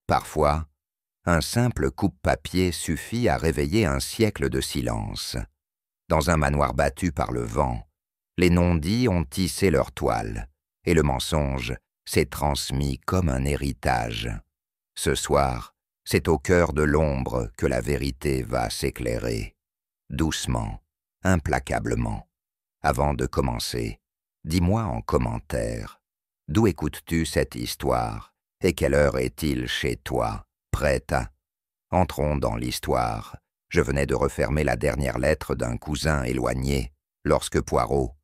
Parfois, un simple coupe-papier suffit à réveiller un siècle de silence. Dans un manoir battu par le vent, les non-dits ont tissé leur toile, et le mensonge s'est transmis comme un héritage. Ce soir, c'est au cœur de l'ombre que la vérité va s'éclairer, doucement, implacablement. Avant de commencer, dis-moi en commentaire, d'où écoutes-tu cette histoire, et quelle heure est-il chez toi, prête à... Entrons dans l'histoire. Je venais de refermer la dernière lettre d'un cousin éloigné, lorsque Poirot,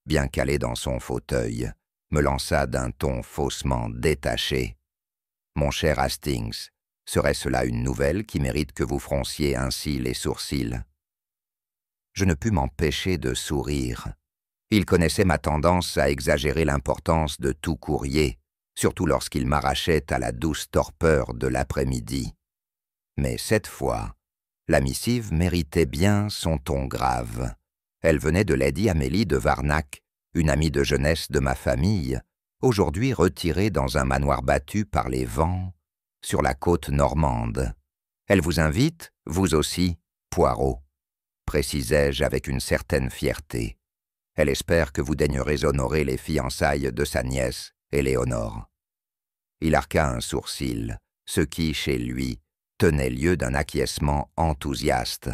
bien calé dans son fauteuil, me lança d'un ton faussement détaché. « Mon cher Hastings, serait-ce là une nouvelle qui mérite que vous fronciez ainsi les sourcils ?» Je ne pus m'empêcher de sourire. Il connaissait ma tendance à exagérer l'importance de tout courrier, surtout lorsqu'il m'arrachait à la douce torpeur de l'après-midi. Mais cette fois, la missive méritait bien son ton grave. Elle venait de Lady Amélie de Varnac, une amie de jeunesse de ma famille, aujourd'hui retirée dans un manoir battu par les vents sur la côte normande. Elle vous invite, vous aussi, Poirot, précisai-je avec une certaine fierté. Elle espère que vous daignerez honorer les fiançailles de sa nièce, Éléonore. Il arqua un sourcil, ce qui, chez lui, tenait lieu d'un acquiescement enthousiaste.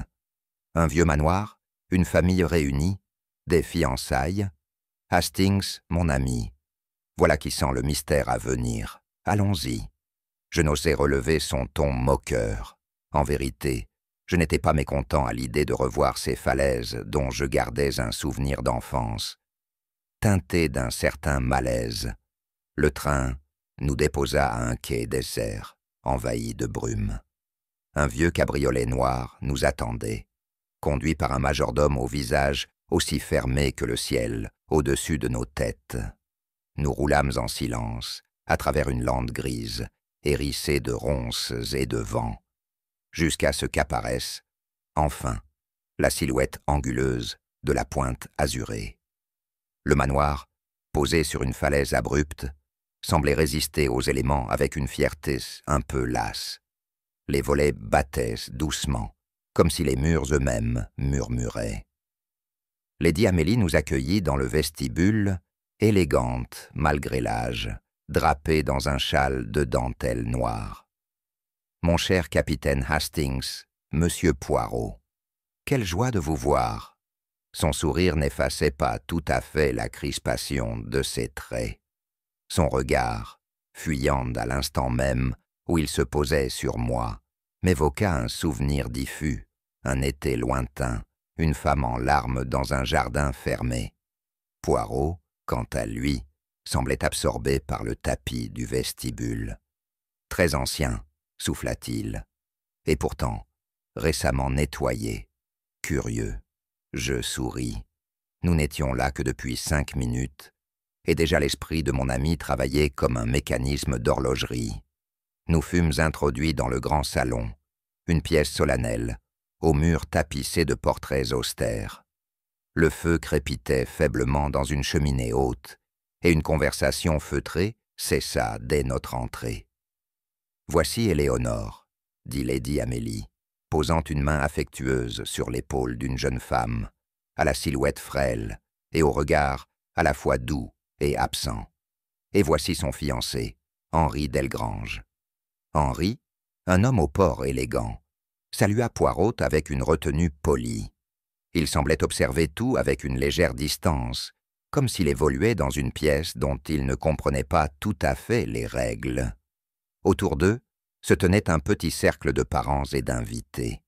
Un vieux manoir, une famille réunie, des fiançailles. Hastings, mon ami. Voilà qui sent le mystère à venir. Allons-y. Je n'osais relever son ton moqueur. En vérité, je n'étais pas mécontent à l'idée de revoir ces falaises dont je gardais un souvenir d'enfance. Teinté d'un certain malaise, le train nous déposa à un quai désert, envahi de brume. Un vieux cabriolet noir nous attendait, conduit par un majordome au visage aussi fermé que le ciel au-dessus de nos têtes. Nous roulâmes en silence, à travers une lande grise, hérissée de ronces et de vent, jusqu'à ce qu'apparaisse, enfin, la silhouette anguleuse de la pointe azurée. Le manoir, posé sur une falaise abrupte, semblait résister aux éléments avec une fierté un peu lasse. Les volets battaient doucement, comme si les murs eux-mêmes murmuraient. Lady Amélie nous accueillit dans le vestibule, élégante malgré l'âge, drapée dans un châle de dentelle noire. « Mon cher capitaine Hastings, monsieur Poirot, quelle joie de vous voir !» Son sourire n'effaçait pas tout à fait la crispation de ses traits. Son regard, fuyant à l'instant même où il se posait sur moi, m'évoqua un souvenir diffus, un été lointain, une femme en larmes dans un jardin fermé. Poirot, quant à lui, semblait absorbé par le tapis du vestibule. Très ancien, souffla-t-il, et pourtant récemment nettoyé, curieux. Je souris. Nous n'étions là que depuis 5 minutes, et déjà l'esprit de mon ami travaillait comme un mécanisme d'horlogerie. Nous fûmes introduits dans le grand salon, une pièce solennelle, aux murs tapissés de portraits austères. Le feu crépitait faiblement dans une cheminée haute, et une conversation feutrée cessa dès notre entrée. « Voici Éléonore, » dit Lady Amélie, posant une main affectueuse sur l'épaule d'une jeune femme, à la silhouette frêle et au regard à la fois doux et absent. Et voici son fiancé, Henri Delgrange. Henri, un homme au port élégant, salua Poirot avec une retenue polie. Il semblait observer tout avec une légère distance, comme s'il évoluait dans une pièce dont il ne comprenait pas tout à fait les règles. Autour d'eux se tenait un petit cercle de parents et d'invités.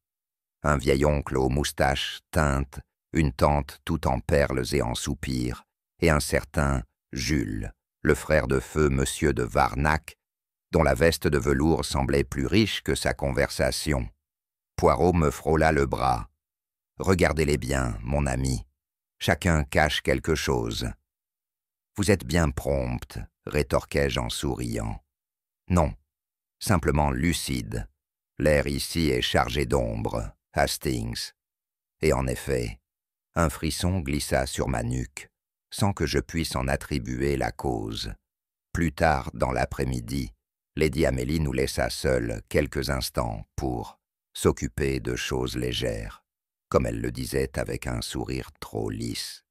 Un vieil oncle aux moustaches teintes, une tante tout en perles et en soupirs, et un certain Jules, le frère de feu monsieur de Varnac, dont la veste de velours semblait plus riche que sa conversation. Poirot me frôla le bras. « Regardez-les bien, mon ami. Chacun cache quelque chose. »« Vous êtes bien prompte, » rétorquai-je en souriant. « Non, simplement lucide. L'air ici est chargé d'ombre, Hastings. » Et en effet, un frisson glissa sur ma nuque, sans que je puisse en attribuer la cause. Plus tard dans l'après-midi, Lady Amélie nous laissa seuls quelques instants pour s'occuper de choses légères, comme elle le disait avec un sourire trop lisse.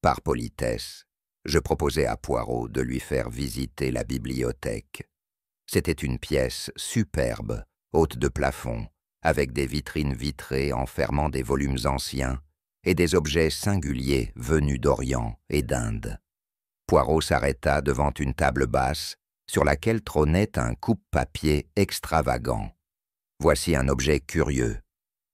Par politesse, je proposai à Poirot de lui faire visiter la bibliothèque. C'était une pièce superbe, haute de plafond, avec des vitrines vitrées enfermant des volumes anciens et des objets singuliers venus d'Orient et d'Inde. Poirot s'arrêta devant une table basse sur laquelle trônait un coupe-papier extravagant. « Voici un objet curieux, »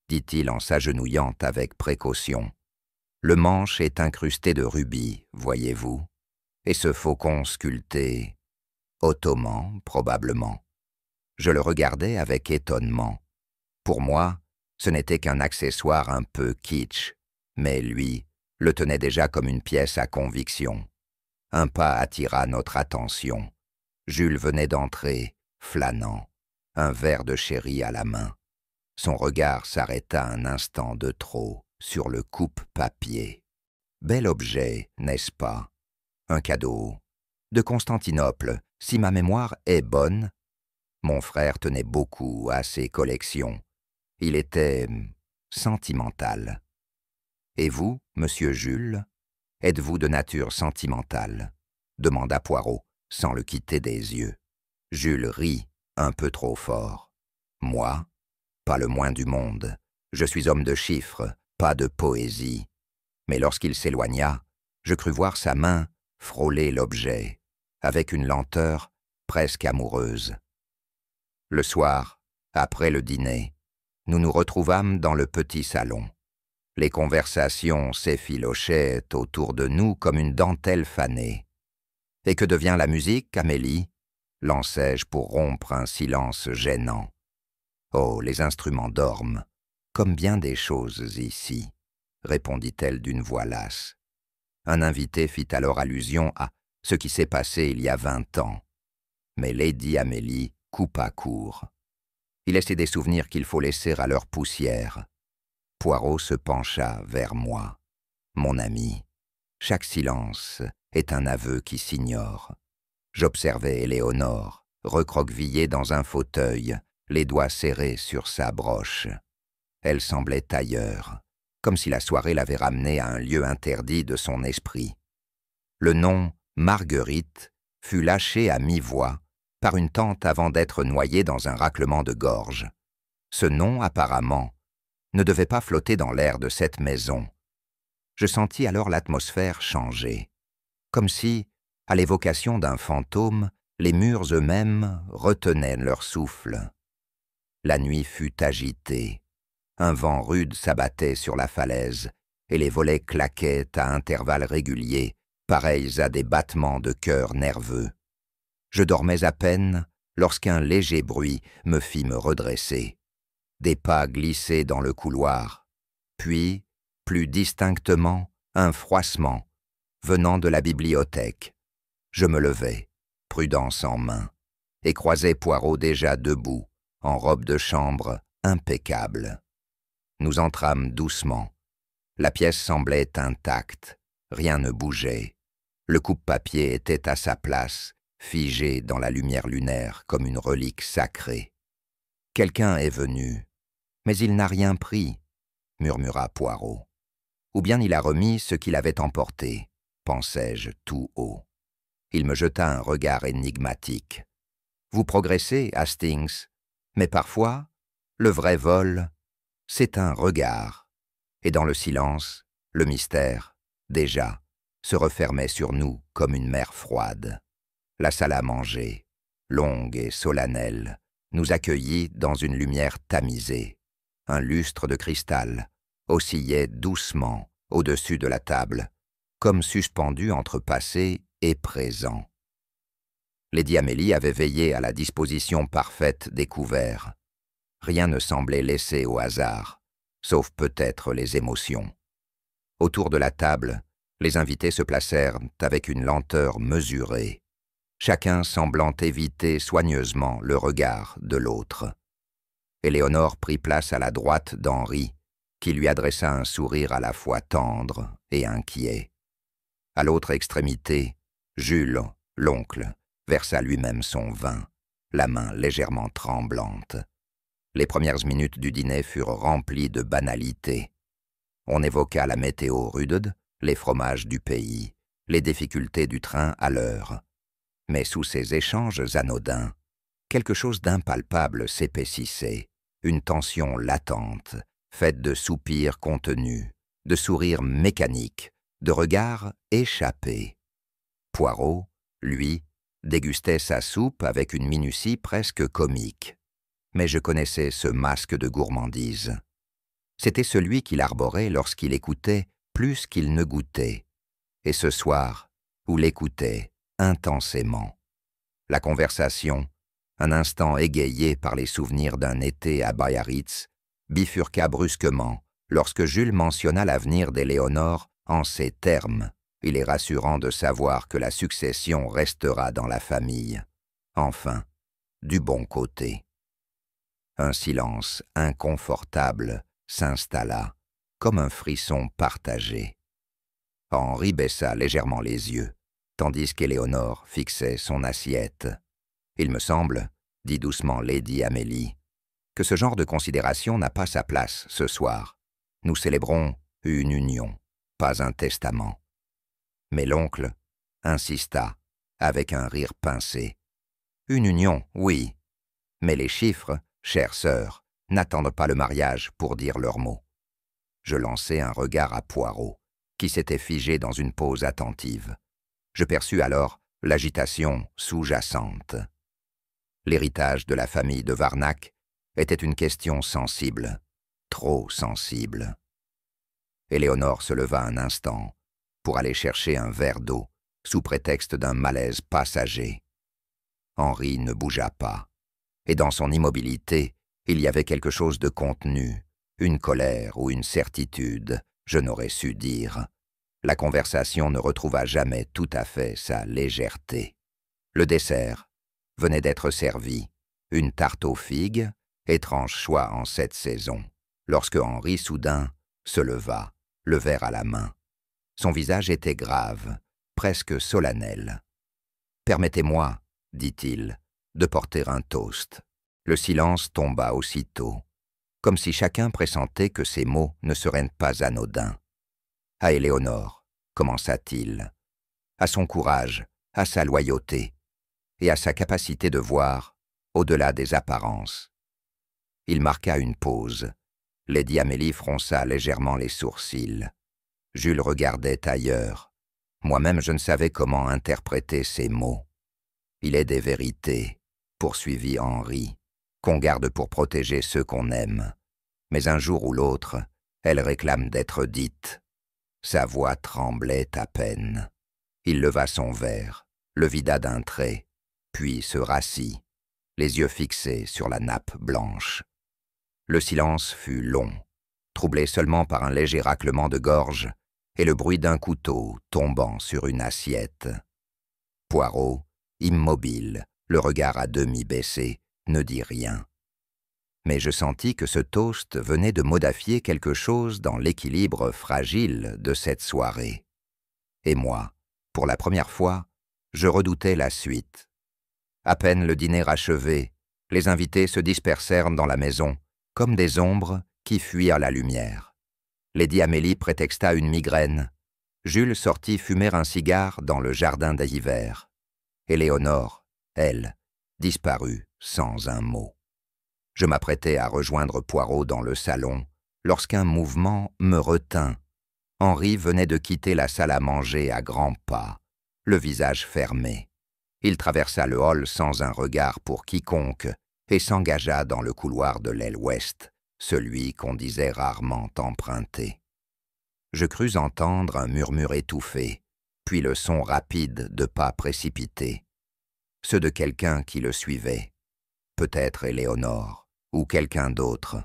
dit-il en s'agenouillant avec précaution. « Le manche est incrusté de rubis, voyez-vous, et ce faucon sculpté, ottoman probablement. » Je le regardais avec étonnement. Pour moi, ce n'était qu'un accessoire un peu kitsch, mais lui le tenait déjà comme une pièce à conviction. Un pas attira notre attention. Jules venait d'entrer, flânant, un verre de sherry à la main. Son regard s'arrêta un instant de trop sur le coupe-papier. Bel objet, n'est-ce pas? Un cadeau. De Constantinople, si ma mémoire est bonne. Mon frère tenait beaucoup à ses collections. Il était sentimental. Et vous, monsieur Jules, êtes-vous de nature sentimentale? Demanda Poirot, sans le quitter des yeux. Jules rit un peu trop fort. Moi, pas le moins du monde. Je suis homme de chiffres, pas de poésie. Mais lorsqu'il s'éloigna, je crus voir sa main frôler l'objet, avec une lenteur presque amoureuse. Le soir, après le dîner, nous nous retrouvâmes dans le petit salon. Les conversations s'effilochaient autour de nous comme une dentelle fanée. « Et que devient la musique, Amélie » lançai-je pour rompre un silence gênant. « Oh, les instruments dorment, comme bien des choses ici, » répondit-elle d'une voix lasse. Un invité fit alors allusion à ce qui s'est passé il y a 20 ans. Mais Lady Amélie coupa court. Il est des souvenirs qu'il faut laisser à leur poussière. Poirot se pencha vers moi. Mon ami, chaque silence est un aveu qui s'ignore. J'observais Éléonore, recroquevillée dans un fauteuil, les doigts serrés sur sa broche. Elle semblait ailleurs, comme si la soirée l'avait ramenée à un lieu interdit de son esprit. Le nom Marguerite fut lâché à mi-voix par une tante avant d'être noyée dans un raclement de gorge. Ce nom, apparemment, ne devait pas flotter dans l'air de cette maison. Je sentis alors l'atmosphère changer, comme si, à l'évocation d'un fantôme, les murs eux-mêmes retenaient leur souffle. La nuit fut agitée. Un vent rude s'abattait sur la falaise, et les volets claquaient à intervalles réguliers, pareils à des battements de cœur nerveux. Je dormais à peine lorsqu'un léger bruit me fit me redresser. Des pas glissaient dans le couloir, puis, plus distinctement, un froissement, venant de la bibliothèque. Je me levai, prudence en main, et croisai Poirot déjà debout, en robe de chambre impeccable. Nous entrâmes doucement. La pièce semblait intacte, rien ne bougeait. Le coupe-papier était à sa place, figé dans la lumière lunaire comme une relique sacrée. « Quelqu'un est venu, mais il n'a rien pris, » murmura Poirot. « Ou bien il a remis ce qu'il avait emporté, » pensai-je tout haut. Il me jeta un regard énigmatique. « Vous progressez, Hastings, mais parfois, le vrai vol, c'est un regard. » Et dans le silence, le mystère, déjà, se refermait sur nous comme une mer froide. La salle à manger, longue et solennelle, nous accueillit dans une lumière tamisée. Un lustre de cristal oscillait doucement au-dessus de la table, comme suspendu entre passé et présent. Lady Amélie avait veillé à la disposition parfaite des couverts. Rien ne semblait laissé au hasard, sauf peut-être les émotions. Autour de la table, les invités se placèrent avec une lenteur mesurée, chacun semblant éviter soigneusement le regard de l'autre. Éléonore prit place à la droite d'Henri, qui lui adressa un sourire à la fois tendre et inquiet. À l'autre extrémité, Jules, l'oncle, versa lui-même son vin. la main légèrement tremblante. Les premières minutes du dîner furent remplies de banalités. On évoqua la météo rude, les fromages du pays, les difficultés du train à l'heure. Mais sous ces échanges anodins, quelque chose d'impalpable s'épaississait, une tension latente, faite de soupirs contenus, de sourires mécaniques, de regards échappés. Poirot, lui, dégustait sa soupe avec une minutie presque comique. Mais je connaissais ce masque de gourmandise. C'était celui qu'il arborait lorsqu'il écoutait plus qu'il ne goûtait. Et ce soir, où l'écoutait intensément. La conversation, un instant égayée par les souvenirs d'un été à Biarritz, bifurqua brusquement lorsque Jules mentionna l'avenir d'Éléonore en ces termes. Il est rassurant de savoir que la succession restera dans la famille. Enfin, du bon côté. Un silence inconfortable s'installa, comme un frisson partagé. Henri baissa légèrement les yeux, tandis qu'Éléonore fixait son assiette. « Il me semble, dit doucement Lady Amélie, que ce genre de considération n'a pas sa place ce soir. Nous célébrons une union, pas un testament. » Mais l'oncle insista, avec un rire pincé. « Une union, oui, mais les chiffres, chère sœur, n'attendent pas le mariage pour dire leurs mots. » Je lançai un regard à Poirot, qui s'était figé dans une pose attentive. Je perçus alors l'agitation sous-jacente. L'héritage de la famille de Varnac était une question sensible, trop sensible. Éléonore se leva un instant pour aller chercher un verre d'eau sous prétexte d'un malaise passager. Henri ne bougea pas, et dans son immobilité, il y avait quelque chose de contenu, une colère ou une certitude, je n'aurais su dire. La conversation ne retrouva jamais tout à fait sa légèreté. Le dessert venait d'être servi, une tarte aux figues, étrange choix en cette saison, lorsque Henri soudain se leva, le verre à la main. Son visage était grave, presque solennel. « Permettez-moi, dit-il, de porter un toast. » Le silence tomba aussitôt, comme si chacun pressentait que ces mots ne seraient pas anodins. « À Éléonore, commença-t-il, à son courage, à sa loyauté, et à sa capacité de voir au-delà des apparences. » Il marqua une pause. Lady Amélie fronça légèrement les sourcils. Jules regardait ailleurs. Moi-même, je ne savais comment interpréter ces mots. « Il est des vérités, » poursuivit Henri, « qu'on garde pour protéger ceux qu'on aime. Mais un jour ou l'autre, elles réclament d'être dites. » Sa voix tremblait à peine. Il leva son verre, le vida d'un trait, puis se rassit, les yeux fixés sur la nappe blanche. Le silence fut long, troublé seulement par un léger raclement de gorge et le bruit d'un couteau tombant sur une assiette. Poirot, immobile, le regard à demi baissé, ne dit rien. Mais je sentis que ce toast venait de modifier quelque chose dans l'équilibre fragile de cette soirée. Et moi, pour la première fois, je redoutais la suite. À peine le dîner achevé, les invités se dispersèrent dans la maison, comme des ombres qui fuirent la lumière. Lady Amélie prétexta une migraine. Jules sortit fumer un cigare dans le jardin d'hiver. Éléonore, elle, disparut sans un mot. Je m'apprêtais à rejoindre Poirot dans le salon, lorsqu'un mouvement me retint. Henri venait de quitter la salle à manger à grands pas, le visage fermé. Il traversa le hall sans un regard pour quiconque et s'engagea dans le couloir de l'aile ouest, celui qu'on disait rarement emprunté. Je crus entendre un murmure étouffé, puis le son rapide de pas précipités. Ceux de quelqu'un qui le suivait, peut-être Éléonore, ou quelqu'un d'autre.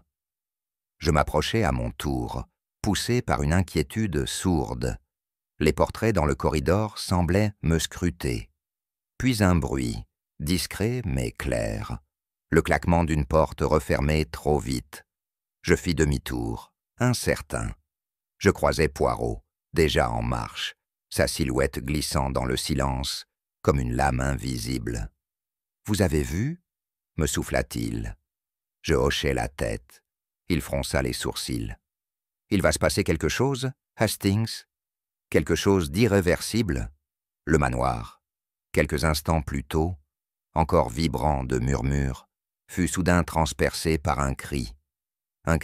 Je m'approchai à mon tour, poussé par une inquiétude sourde. Les portraits dans le corridor semblaient me scruter. Puis un bruit, discret mais clair. Le claquement d'une porte refermée trop vite. Je fis demi-tour, incertain. Je croisai Poirot, déjà en marche, sa silhouette glissant dans le silence, comme une lame invisible. « Vous avez vu » me souffla-t-il. Je hochai la tête. Il fronça les sourcils. Il va se passer quelque chose, Hastings? Quelque chose d'irréversible? Le manoir, quelques instants plus tôt, encore vibrant de murmures, fut soudain transpercé par un cri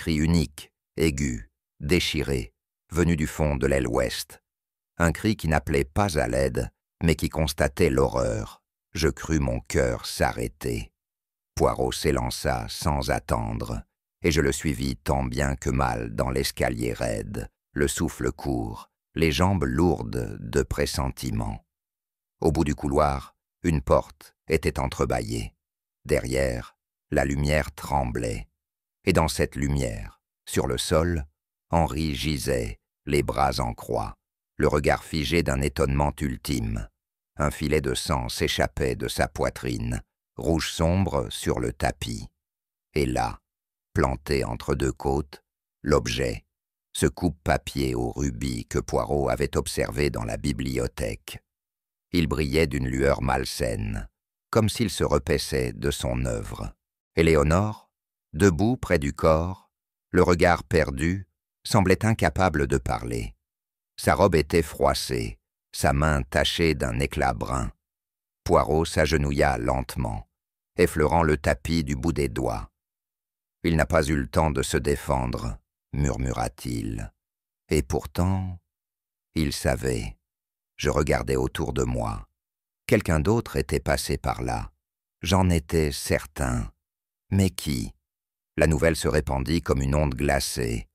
unique, aigu, déchiré, venu du fond de l'aile ouest. Un cri qui n'appelait pas à l'aide, mais qui constatait l'horreur. Je crus mon cœur s'arrêter. Poirot s'élança sans attendre, et je le suivis tant bien que mal dans l'escalier raide, le souffle court, les jambes lourdes de pressentiment. Au bout du couloir, une porte était entrebâillée. Derrière, la lumière tremblait. Et dans cette lumière, sur le sol, Henri gisait, les bras en croix, le regard figé d'un étonnement ultime. Un filet de sang s'échappait de sa poitrine, rouge sombre sur le tapis. Et là, planté entre deux côtes, l'objet, ce coupe-papier au rubis que Poirot avait observé dans la bibliothèque. Il brillait d'une lueur malsaine, comme s'il se repaissait de son œuvre. Éléonore, debout près du corps, le regard perdu, semblait incapable de parler. Sa robe était froissée, sa main tachée d'un éclat brun. Poirot s'agenouilla lentement, effleurant le tapis du bout des doigts. « Il n'a pas eu le temps de se défendre », murmura-t-il. Et pourtant, il savait. Je regardais autour de moi. Quelqu'un d'autre était passé par là. J'en étais certain. Mais qui? La nouvelle se répandit comme une onde glacée.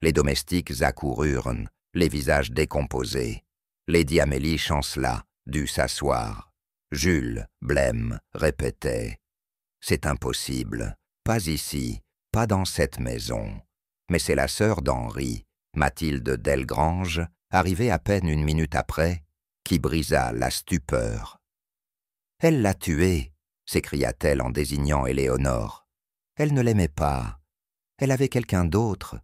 Les domestiques accoururent, les visages décomposés. Lady Amélie chancela, dut s'asseoir. Jules, blême, répétait « C'est impossible, pas ici, pas dans cette maison. » Mais c'est la sœur d'Henri, Mathilde Delgrange, arrivée à peine une minute après, qui brisa la stupeur. « Elle l'a tuée !» s'écria-t-elle en désignant Éléonore. « Elle ne l'aimait pas. Elle avait quelqu'un d'autre.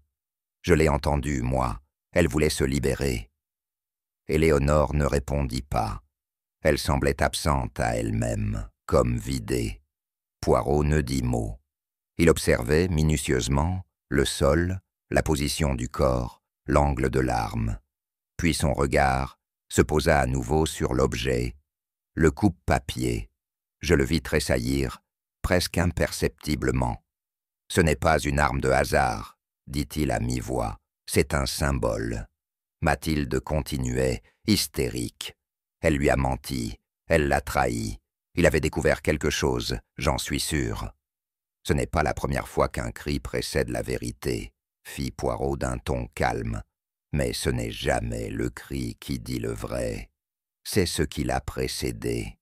Je l'ai entendue, moi. Elle voulait se libérer. » Éléonore ne répondit pas. Elle semblait absente à elle-même, comme vidée. Poirot ne dit mot. Il observait minutieusement le sol, la position du corps, l'angle de l'arme. Puis son regard se posa à nouveau sur l'objet, le coupe-papier. Je le vis tressaillir, presque imperceptiblement. « Ce n'est pas une arme de hasard, » dit-il à mi-voix. « C'est un symbole. » Mathilde continuait, hystérique. Elle lui a menti, elle l'a trahi. Il avait découvert quelque chose, j'en suis sûr. « Ce n'est pas la première fois qu'un cri précède la vérité, » fit Poirot d'un ton calme. « Mais ce n'est jamais le cri qui dit le vrai. C'est ce qui l'a précédé. »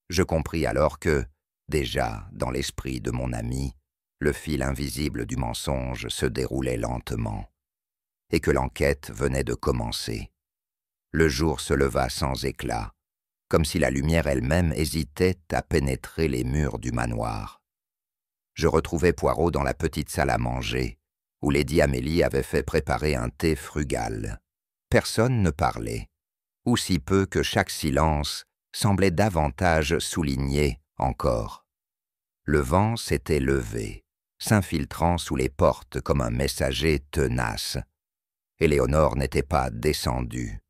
Je compris alors que, déjà, dans l'esprit de mon ami, le fil invisible du mensonge se déroulait lentement, et que l'enquête venait de commencer. Le jour se leva sans éclat, comme si la lumière elle-même hésitait à pénétrer les murs du manoir. Je retrouvai Poirot dans la petite salle à manger, où Lady Amélie avait fait préparer un thé frugal. Personne ne parlait, ou si peu que chaque silence semblait davantage souligner encore. Le vent s'était levé, s'infiltrant sous les portes comme un messager tenace. Éléonore n'était pas descendue.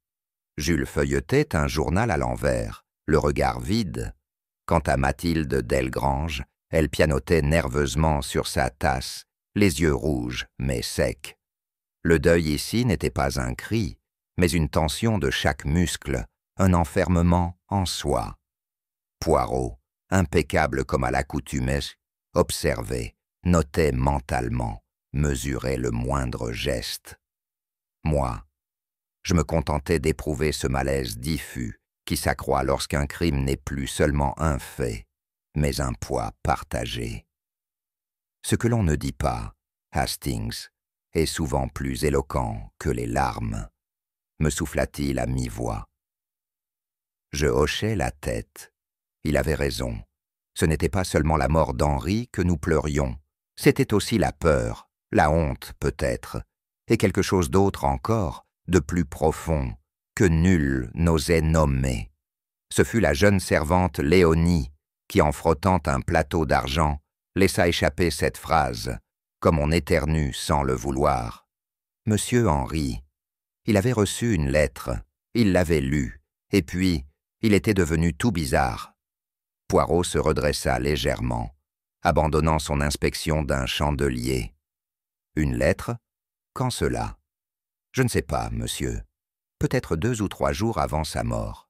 Jules feuilletait un journal à l'envers, le regard vide. Quant à Mathilde Delgrange, elle pianotait nerveusement sur sa tasse, les yeux rouges mais secs. Le deuil ici n'était pas un cri, mais une tension de chaque muscle, un enfermement en soi. Poirot, impeccable comme à l'accoutumée, observait, notait mentalement, mesurait le moindre geste. Moi, je me contentais d'éprouver ce malaise diffus qui s'accroît lorsqu'un crime n'est plus seulement un fait, mais un poids partagé. Ce que l'on ne dit pas, Hastings, est souvent plus éloquent que les larmes, me souffla-t-il à mi-voix. Je hochai la tête. Il avait raison. Ce n'était pas seulement la mort d'Henri que nous pleurions, c'était aussi la peur, la honte peut-être, et quelque chose d'autre encore, de plus profond, que nul n'osait nommer. Ce fut la jeune servante Léonie qui, en frottant un plateau d'argent, laissa échapper cette phrase, comme on éternue sans le vouloir. Monsieur Henry, il avait reçu une lettre, il l'avait lue, et puis il était devenu tout bizarre. Poirot se redressa légèrement, abandonnant son inspection d'un chandelier. Une lettre? Quand cela? Je ne sais pas, monsieur. Peut-être 2 ou 3 jours avant sa mort.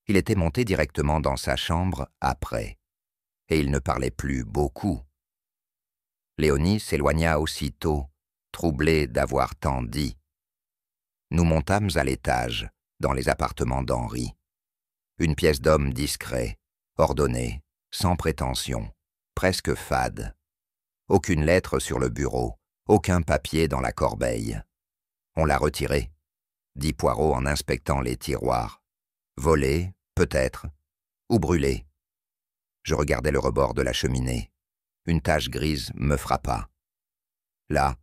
Il était monté directement dans sa chambre après. Et il ne parlait plus beaucoup. Léonie s'éloigna aussitôt, troublée d'avoir tant dit. Nous montâmes à l'étage, dans les appartements d'Henri. Une pièce d'homme discret, ordonnée, sans prétention, presque fade. Aucune lettre sur le bureau, aucun papier dans la corbeille. On l'a retiré, dit Poirot en inspectant les tiroirs. Volé, peut-être, ou brûlé. Je regardais le rebord de la cheminée. Une tache grise me frappa. Là,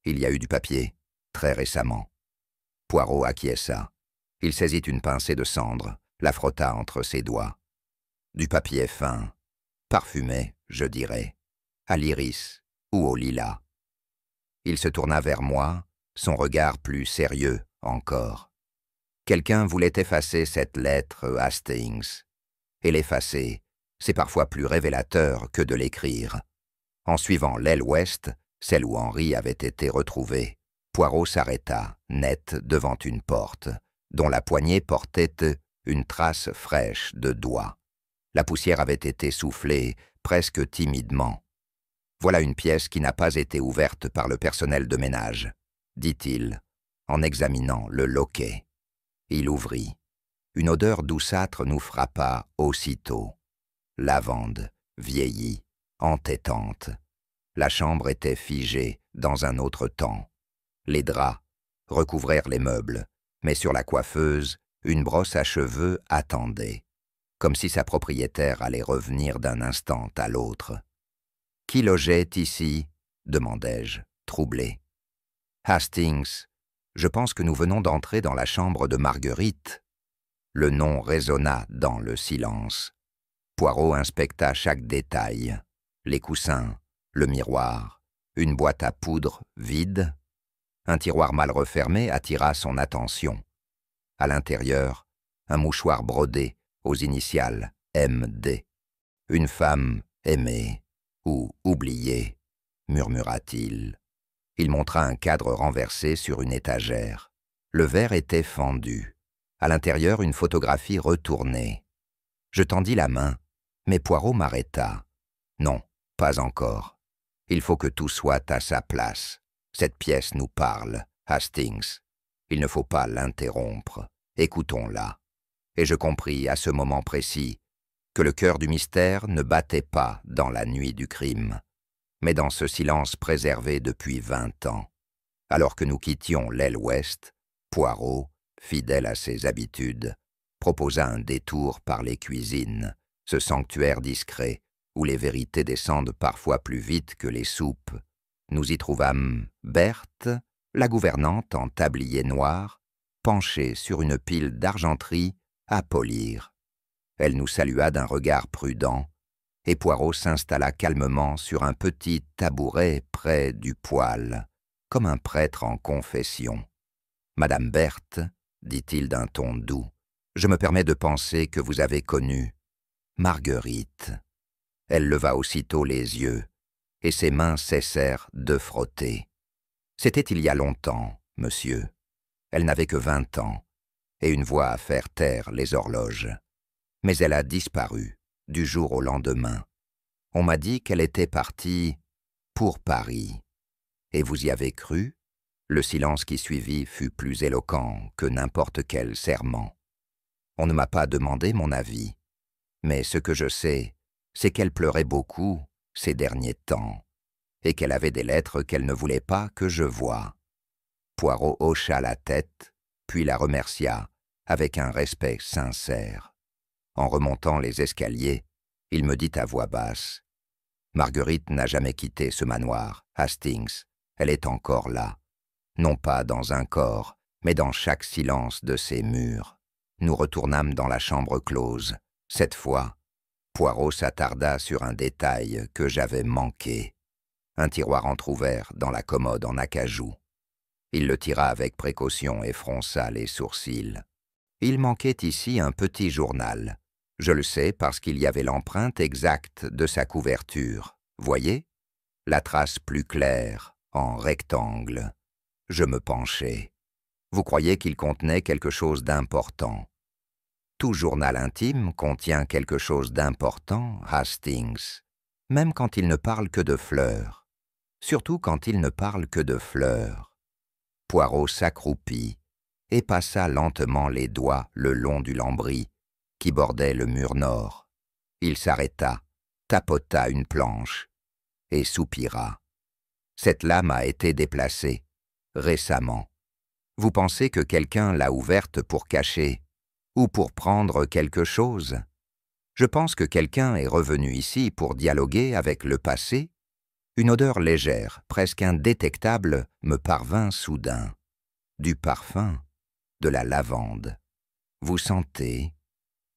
il y a eu du papier, très récemment. Poirot acquiesça. Il saisit une pincée de cendre, la frotta entre ses doigts. Du papier fin, parfumé, je dirais, à l'iris ou au lilas. Il se tourna vers moi, son regard plus sérieux encore. Quelqu'un voulait effacer cette lettre, Hastings. Et l'effacer, c'est parfois plus révélateur que de l'écrire. En suivant l'aile ouest, celle où Henri avait été retrouvé, Poirot s'arrêta, net devant une porte, dont la poignée portait une trace fraîche de doigt. La poussière avait été soufflée presque timidement. Voilà une pièce qui n'a pas été ouverte par le personnel de ménage, dit-il, en examinant le loquet. Il ouvrit. Une odeur douceâtre nous frappa aussitôt. Lavande, vieillie, entêtante. La chambre était figée dans un autre temps. Les draps recouvrèrent les meubles, mais sur la coiffeuse, une brosse à cheveux attendait, comme si sa propriétaire allait revenir d'un instant à l'autre. « Qui logeait ici ?» demandai-je, troublé. « Hastings, je pense que nous venons d'entrer dans la chambre de Marguerite. » Le nom résonna dans le silence. Poirot inspecta chaque détail, les coussins, le miroir, une boîte à poudre vide. Un tiroir mal refermé attira son attention. À l'intérieur, un mouchoir brodé aux initiales M.D. Une femme aimée ou oubliée, murmura-t-il. Il montra un cadre renversé sur une étagère. Le verre était fendu. À l'intérieur, une photographie retournée. Je tendis la main, mais Poirot m'arrêta. Non, pas encore. Il faut que tout soit à sa place. Cette pièce nous parle, Hastings. Il ne faut pas l'interrompre. Écoutons-la. Et je compris à ce moment précis que le cœur du mystère ne battait pas dans la nuit du crime, mais dans ce silence préservé depuis 20 ans. Alors que nous quittions l'aile ouest, Poirot, fidèle à ses habitudes, proposa un détour par les cuisines, ce sanctuaire discret où les vérités descendent parfois plus vite que les soupes. Nous y trouvâmes Berthe, la gouvernante en tablier noir, penchée sur une pile d'argenterie à polir. Elle nous salua d'un regard prudent, et Poirot s'installa calmement sur un petit tabouret près du poêle, comme un prêtre en confession. « Madame Berthe, dit-il d'un ton doux, je me permets de penser que vous avez connu Marguerite. » Elle leva aussitôt les yeux, et ses mains cessèrent de frotter. « C'était il y a longtemps, monsieur. Elle n'avait que 20 ans, et une voix à faire taire les horloges. Mais elle a disparu, du jour au lendemain. On m'a dit qu'elle était partie pour Paris. Et vous y avez cru ? » Le silence qui suivit fut plus éloquent que n'importe quel serment. On ne m'a pas demandé mon avis, mais ce que je sais, c'est qu'elle pleurait beaucoup ces derniers temps, et qu'elle avait des lettres qu'elle ne voulait pas que je voie. Poirot hocha la tête, puis la remercia avec un respect sincère. En remontant les escaliers, il me dit à voix basse, « Marguerite n'a jamais quitté ce manoir, Hastings, elle est encore là. Non pas dans un corps, mais dans chaque silence de ses murs. » Nous retournâmes dans la chambre close. Cette fois, Poirot s'attarda sur un détail que j'avais manqué. Un tiroir entr'ouvert dans la commode en acajou. Il le tira avec précaution et fronça les sourcils. Il manquait ici un petit journal. Je le sais parce qu'il y avait l'empreinte exacte de sa couverture. Voyez? La trace plus claire, en rectangle. Je me penchai. Vous croyez qu'il contenait quelque chose d'important? Tout journal intime contient quelque chose d'important, Hastings, même quand il ne parle que de fleurs. Surtout quand il ne parle que de fleurs. Poirot s'accroupit et passa lentement les doigts le long du lambris qui bordait le mur nord. Il s'arrêta, tapota une planche et soupira. Cette lame a été déplacée, récemment. Vous pensez que quelqu'un l'a ouverte pour cacher ou pour prendre quelque chose? Je pense que quelqu'un est revenu ici pour dialoguer avec le passé. Une odeur légère, presque indétectable, me parvint soudain. Du parfum, de la lavande. Vous sentez?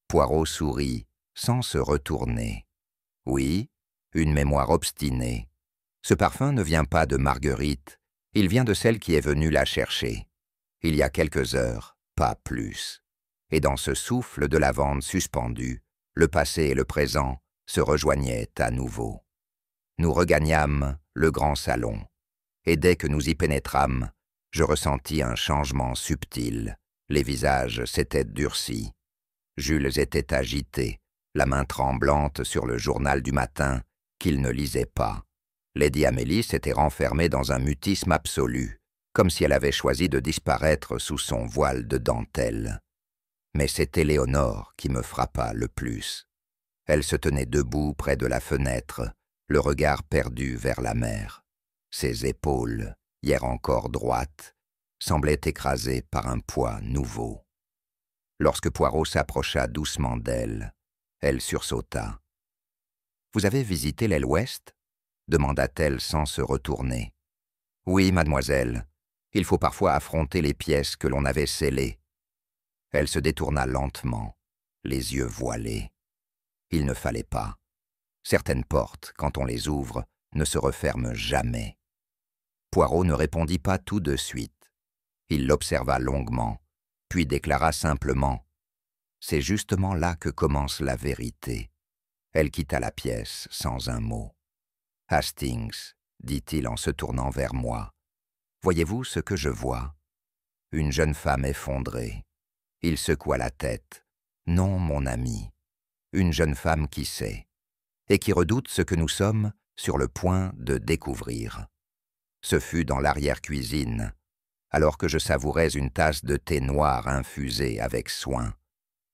Poirot sourit, sans se retourner. Oui, une mémoire obstinée. Ce parfum ne vient pas de Marguerite, il vient de celle qui est venue la chercher. Il y a quelques heures, pas plus. Et dans ce souffle de lavande suspendu, le passé et le présent se rejoignaient à nouveau. Nous regagnâmes le grand salon, et dès que nous y pénétrâmes, je ressentis un changement subtil. Les visages s'étaient durcis. Jules était agité, la main tremblante sur le journal du matin qu'il ne lisait pas. Lady Amélie s'était renfermée dans un mutisme absolu, comme si elle avait choisi de disparaître sous son voile de dentelle. Mais c'est Éléonore qui me frappa le plus. Elle se tenait debout près de la fenêtre, le regard perdu vers la mer. Ses épaules, hier encore droites, semblaient écrasées par un poids nouveau. Lorsque Poirot s'approcha doucement d'elle, elle sursauta. « Vous avez visité l'aile ouest » demanda-t-elle sans se retourner. « Oui, mademoiselle. Il faut parfois affronter les pièces que l'on avait scellées. » Elle se détourna lentement, les yeux voilés. Il ne fallait pas. Certaines portes, quand on les ouvre, ne se referment jamais. Poirot ne répondit pas tout de suite. Il l'observa longuement, puis déclara simplement « C'est justement là que commence la vérité. » Elle quitta la pièce sans un mot. « Hastings, dit-il en se tournant vers moi, voyez-vous ce que je vois? Une jeune femme effondrée. » Il secoua la tête. « Non, mon ami. Une jeune femme qui sait, et qui redoute ce que nous sommes sur le point de découvrir. » Ce fut dans l'arrière-cuisine, alors que je savourais une tasse de thé noir infusé avec soin,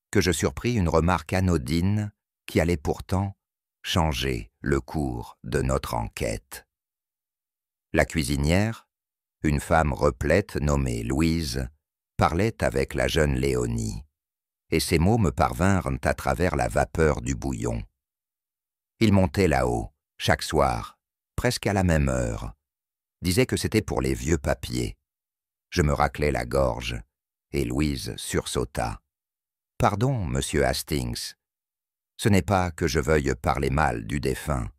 que je surpris une remarque anodine qui allait pourtant changer le cours de notre enquête. La cuisinière, une femme replète nommée Louise, parlait avec la jeune Léonie, et ces mots me parvinrent à travers la vapeur du bouillon. Il montait là-haut, chaque soir, presque à la même heure, disait que c'était pour les vieux papiers. Je me raclai la gorge, et Louise sursauta. « Pardon, monsieur Hastings, ce n'est pas que je veuille parler mal du défunt.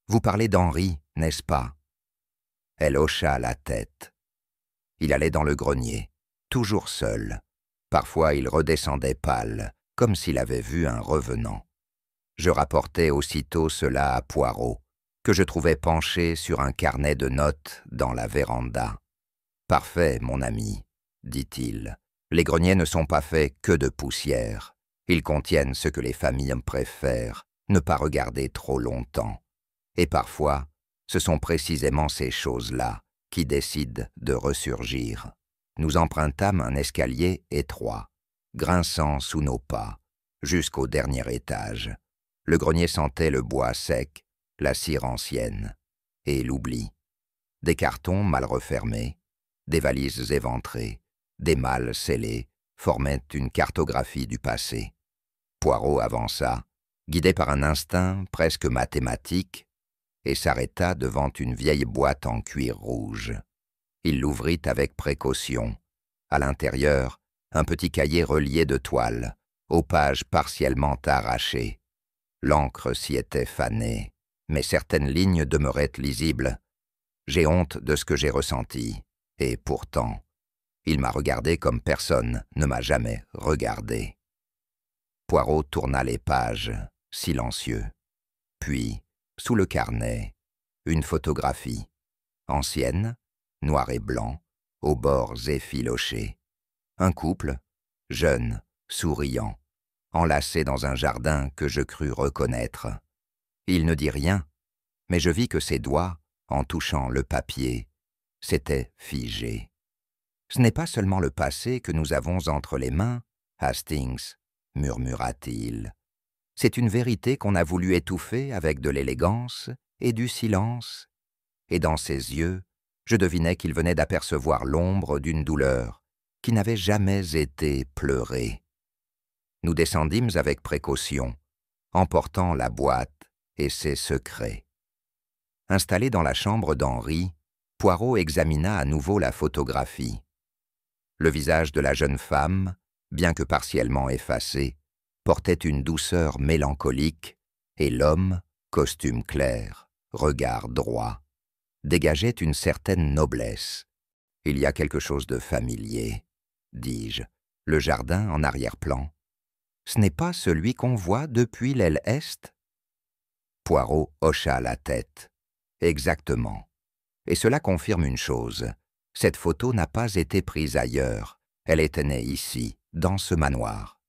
Vous parlez d'Henri, n'est-ce pas ?» Elle hocha la tête. Il allait dans le grenier, toujours seul. Parfois il redescendait pâle, comme s'il avait vu un revenant. Je rapportai aussitôt cela à Poirot, que je trouvais penché sur un carnet de notes dans la véranda. « Parfait, mon ami, dit-il. Les greniers ne sont pas faits que de poussière. Ils contiennent ce que les familles préfèrent, ne pas regarder trop longtemps. Et parfois, ce sont précisément ces choses-là qui décident de ressurgir. » Nous empruntâmes un escalier étroit, grinçant sous nos pas, jusqu'au dernier étage. Le grenier sentait le bois sec, la cire ancienne, et l'oubli. Des cartons mal refermés, des valises éventrées, des malles scellés formaient une cartographie du passé. Poirot avança, guidé par un instinct presque mathématique, et s'arrêta devant une vieille boîte en cuir rouge. Il l'ouvrit avec précaution. À l'intérieur, un petit cahier relié de toile, aux pages partiellement arrachées. L'encre s'y était fanée, mais certaines lignes demeuraient lisibles. J'ai honte de ce que j'ai ressenti, et pourtant, il m'a regardé comme personne ne m'a jamais regardé. Poirot tourna les pages, silencieux. Puis, sous le carnet, une photographie, ancienne, noir et blanc, aux bords effilochés. Un couple, jeune, souriant, enlacé dans un jardin que je crus reconnaître. Il ne dit rien, mais je vis que ses doigts, en touchant le papier, s'étaient figés. « Ce n'est pas seulement le passé que nous avons entre les mains, Hastings, murmura-t-il. C'est une vérité qu'on a voulu étouffer avec de l'élégance et du silence. » Et dans ses yeux, je devinais qu'il venait d'apercevoir l'ombre d'une douleur qui n'avait jamais été pleurée. Nous descendîmes avec précaution, emportant la boîte et ses secrets. Installé dans la chambre d'Henri, Poirot examina à nouveau la photographie. Le visage de la jeune femme, bien que partiellement effacé, portait une douceur mélancolique, et l'homme, costume clair, regard droit, dégageait une certaine noblesse. « Il y a quelque chose de familier, » dis-je, le jardin en arrière-plan. « Ce n'est pas celui qu'on voit depuis l'aile est ?» Poirot hocha la tête. « Exactement. Et cela confirme une chose. Cette photo n'a pas été prise ailleurs. Elle était née ici, dans ce manoir. »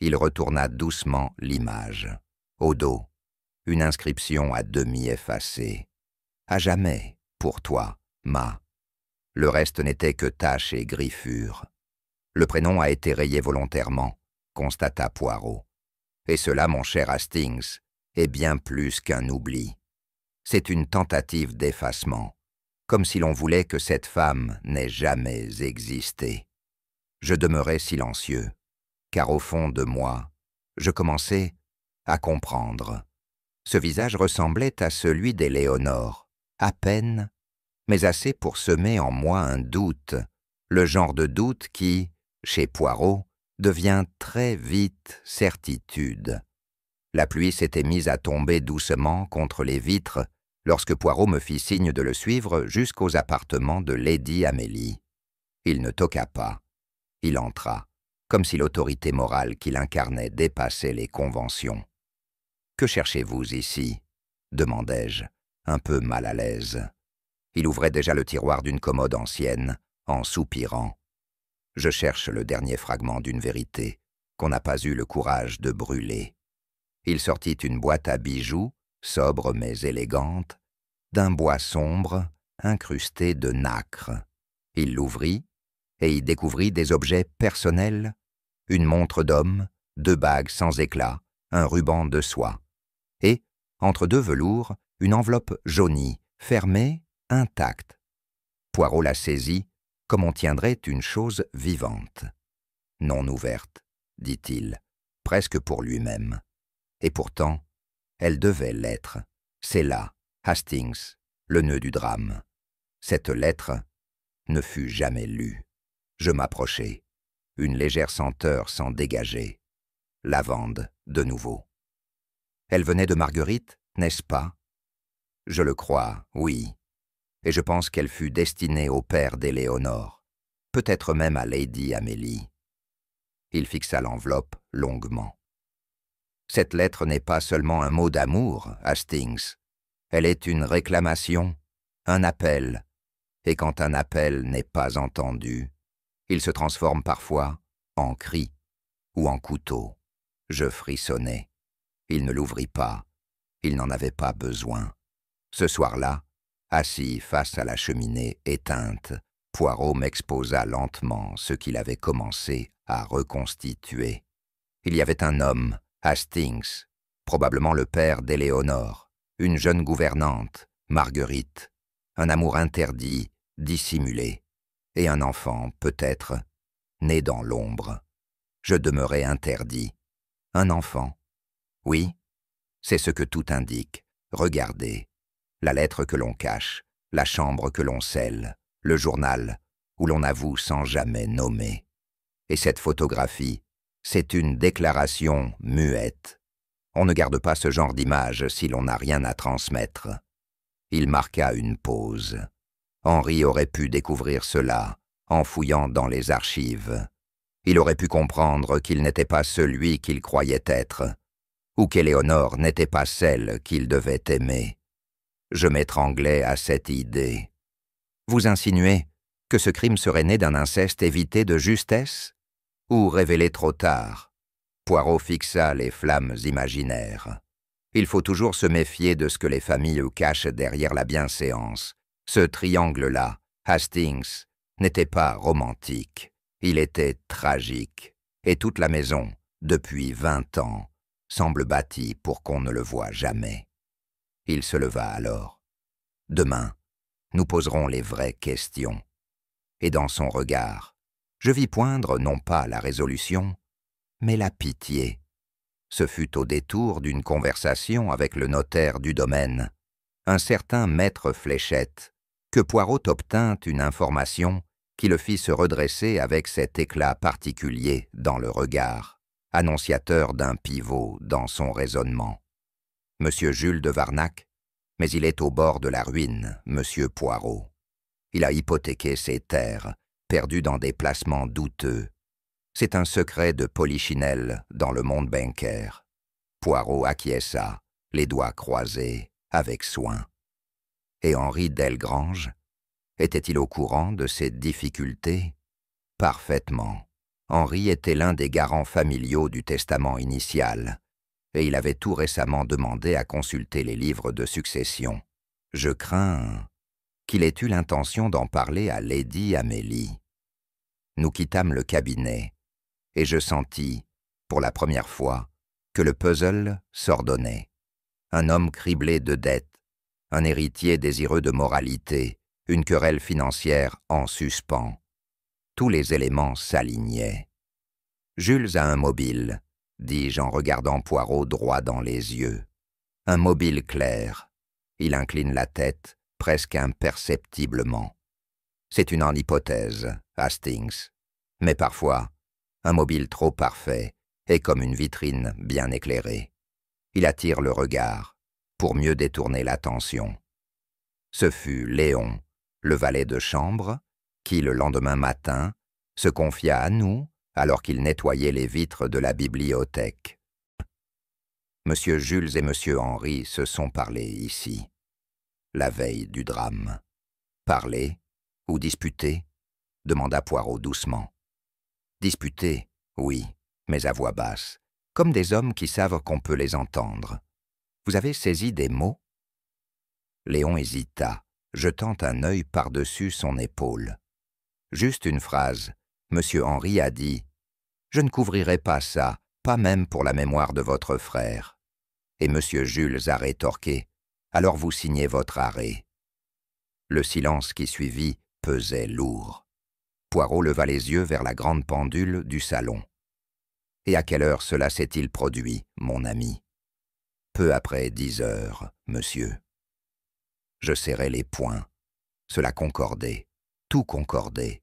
Il retourna doucement l'image. Au dos, une inscription à demi effacée. « À jamais, pour toi, Ma. » Le reste n'était que taches et griffures. Le prénom a été rayé volontairement, constata Poirot. Et cela, mon cher Hastings, est bien plus qu'un oubli. C'est une tentative d'effacement, comme si l'on voulait que cette femme n'ait jamais existé. Je demeurai silencieux, car au fond de moi, je commençais à comprendre. Ce visage ressemblait à celui d'Éléonore, à peine, mais assez pour semer en moi un doute, le genre de doute qui, chez Poirot, devient très vite certitude. La pluie s'était mise à tomber doucement contre les vitres lorsque Poirot me fit signe de le suivre jusqu'aux appartements de Lady Amélie. Il ne toqua pas. Il entra, comme si l'autorité morale qu'il incarnait dépassait les conventions. « Que cherchez-vous ici ?» demandai-je, un peu mal à l'aise. Il ouvrait déjà le tiroir d'une commode ancienne, en soupirant. « Je cherche le dernier fragment d'une vérité qu'on n'a pas eu le courage de brûler. » Il sortit une boîte à bijoux, sobre mais élégante, d'un bois sombre, incrusté de nacre. Il l'ouvrit, et y découvrit des objets personnels, une montre d'homme, 2 bagues sans éclat, un ruban de soie, et, entre 2 velours, une enveloppe jaunie, fermée, intacte. Poirot la saisit, comme on tiendrait une chose vivante. « Non ouverte, » dit-il, presque pour lui-même. Et pourtant, elle devait l'être. C'est là, Hastings, le nœud du drame. Cette lettre ne fut jamais lue. Je m'approchai. Une légère senteur s'en dégageait. Lavande, de nouveau. Elle venait de Marguerite, n'est-ce pas? Je le crois, oui. Et je pense qu'elle fut destinée au père d'Éléonore, peut-être même à Lady Amélie. Il fixa l'enveloppe longuement. Cette lettre n'est pas seulement un mot d'amour, Hastings. Elle est une réclamation, un appel. Et quand un appel n'est pas entendu, il se transforme parfois en cri ou en couteau. Je frissonnai. Il ne l'ouvrit pas. Il n'en avait pas besoin. Ce soir-là, assis face à la cheminée éteinte, Poirot m'exposa lentement ce qu'il avait commencé à reconstituer. Il y avait un homme, Hastings, probablement le père d'Éléonore, une jeune gouvernante, Marguerite, un amour interdit, dissimulé, et un enfant, peut-être, né dans l'ombre. Je demeurais interdit. Un enfant. Oui, c'est ce que tout indique. Regardez. La lettre que l'on cache, la chambre que l'on scelle, le journal où l'on avoue sans jamais nommer. Et cette photographie, c'est une déclaration muette. On ne garde pas ce genre d'image si l'on n'a rien à transmettre. Il marqua une pause. Henri aurait pu découvrir cela en fouillant dans les archives. Il aurait pu comprendre qu'il n'était pas celui qu'il croyait être, ou qu'Éléonore n'était pas celle qu'il devait aimer. Je m'étranglais à cette idée. Vous insinuez que ce crime serait né d'un inceste évité de justesse ou révélé trop tard? Poirot fixa les flammes imaginaires. Il faut toujours se méfier de ce que les familles cachent derrière la bienséance. Ce triangle-là, Hastings, n'était pas romantique. Il était tragique. Et toute la maison, depuis 20 ans, semble bâtie pour qu'on ne le voie jamais. Il se leva alors. Demain, nous poserons les vraies questions. Et dans son regard, je vis poindre non pas la résolution, mais la pitié. Ce fut au détour d'une conversation avec le notaire du domaine, un certain maître Fléchette, que Poirot obtint une information qui le fit se redresser avec cet éclat particulier dans le regard, annonciateur d'un pivot dans son raisonnement. Monsieur Jules de Varnac, mais il est au bord de la ruine, monsieur Poirot. Il a hypothéqué ses terres, perdues dans des placements douteux. C'est un secret de polichinelle dans le monde bancaire. Poirot acquiesça, les doigts croisés, avec soin. Et Henri Delgrange, était-il au courant de ces difficultés? Parfaitement. Henri était l'un des garants familiaux du testament initial, et il avait tout récemment demandé à consulter les livres de succession. Je crains qu'il ait eu l'intention d'en parler à Lady Amélie. Nous quittâmes le cabinet, et je sentis, pour la première fois, que le puzzle s'ordonnait. Un homme criblé de dettes, un héritier désireux de moralité, une querelle financière en suspens. Tous les éléments s'alignaient. « Jules a un mobile », dis-je en regardant Poirot droit dans les yeux. « Un mobile clair. » Il incline la tête, presque imperceptiblement. « C'est une en hypothèse, Hastings. Mais parfois, un mobile trop parfait est comme une vitrine bien éclairée. Il attire le regard, pour mieux détourner l'attention. Ce fut Léon, le valet de chambre, qui, le lendemain matin, se confia à nous alors qu'il nettoyait les vitres de la bibliothèque. Monsieur Jules et monsieur Henri se sont parlé ici, la veille du drame. Parler ou disputer? Demanda Poirot doucement. Disputer, oui, mais à voix basse, comme des hommes qui savent qu'on peut les entendre. Vous avez saisi des mots? Léon hésita, jetant un œil par-dessus son épaule. Juste une phrase. Monsieur Henri a dit « Je ne couvrirai pas ça, pas même pour la mémoire de votre frère. » Et monsieur Jules a rétorqué « Alors vous signez votre arrêt. » Le silence qui suivit pesait lourd. Poirot leva les yeux vers la grande pendule du salon. « Et à quelle heure cela s'est-il produit, mon ami? » « Peu après 10 heures, monsieur. » Je serrai les poings. Cela concordait, tout concordait.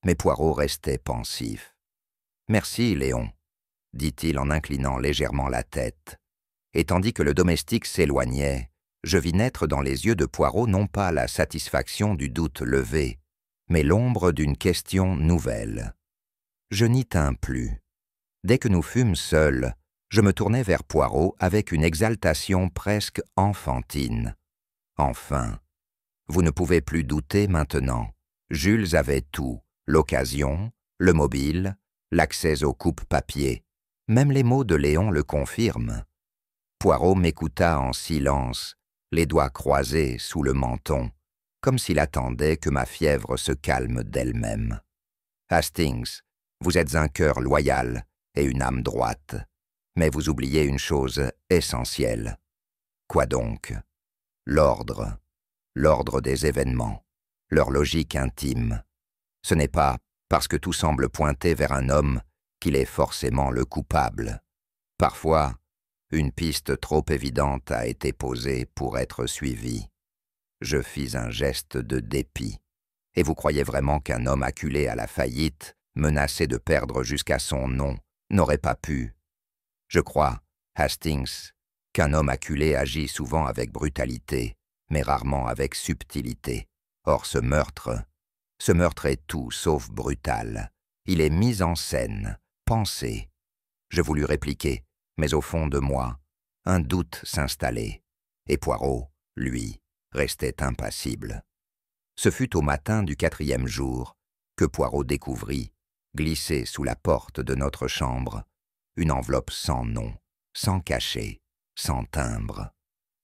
Mais Poirot restait pensif. « Merci, Léon, » dit-il en inclinant légèrement la tête. Et tandis que le domestique s'éloignait, je vis naître dans les yeux de Poirot non pas la satisfaction du doute levé, mais l'ombre d'une question nouvelle. Je n'y tins plus. Dès que nous fûmes seuls, je me tournai vers Poirot avec une exaltation presque enfantine. Enfin, vous ne pouvez plus douter maintenant. Jules avait tout, l'occasion, le mobile, l'accès aux coupes papier. Même les mots de Léon le confirment. Poirot m'écouta en silence, les doigts croisés sous le menton, comme s'il attendait que ma fièvre se calme d'elle-même. Hastings, vous êtes un cœur loyal et une âme droite, mais vous oubliez une chose essentielle. Quoi donc? L'ordre. L'ordre des événements, leur logique intime. Ce n'est pas parce que tout semble pointer vers un homme qu'il est forcément le coupable. Parfois, une piste trop évidente a été posée pour être suivie. Je fis un geste de dépit. Et vous croyez vraiment qu'un homme acculé à la faillite, menacé de perdre jusqu'à son nom, n'aurait pas pu? Je crois Hastings, qu'un homme acculé agit souvent avec brutalité, mais rarement avec subtilité. Or ce meurtre est tout sauf brutal. Il est mis en scène, pensé. Je voulus répliquer, mais au fond de moi, un doute s'installait, et Poirot, lui, restait impassible. Ce fut au matin du 4e jour que Poirot découvrit, glissée sous la porte de notre chambre, une enveloppe sans nom, sans cachet, sans timbre.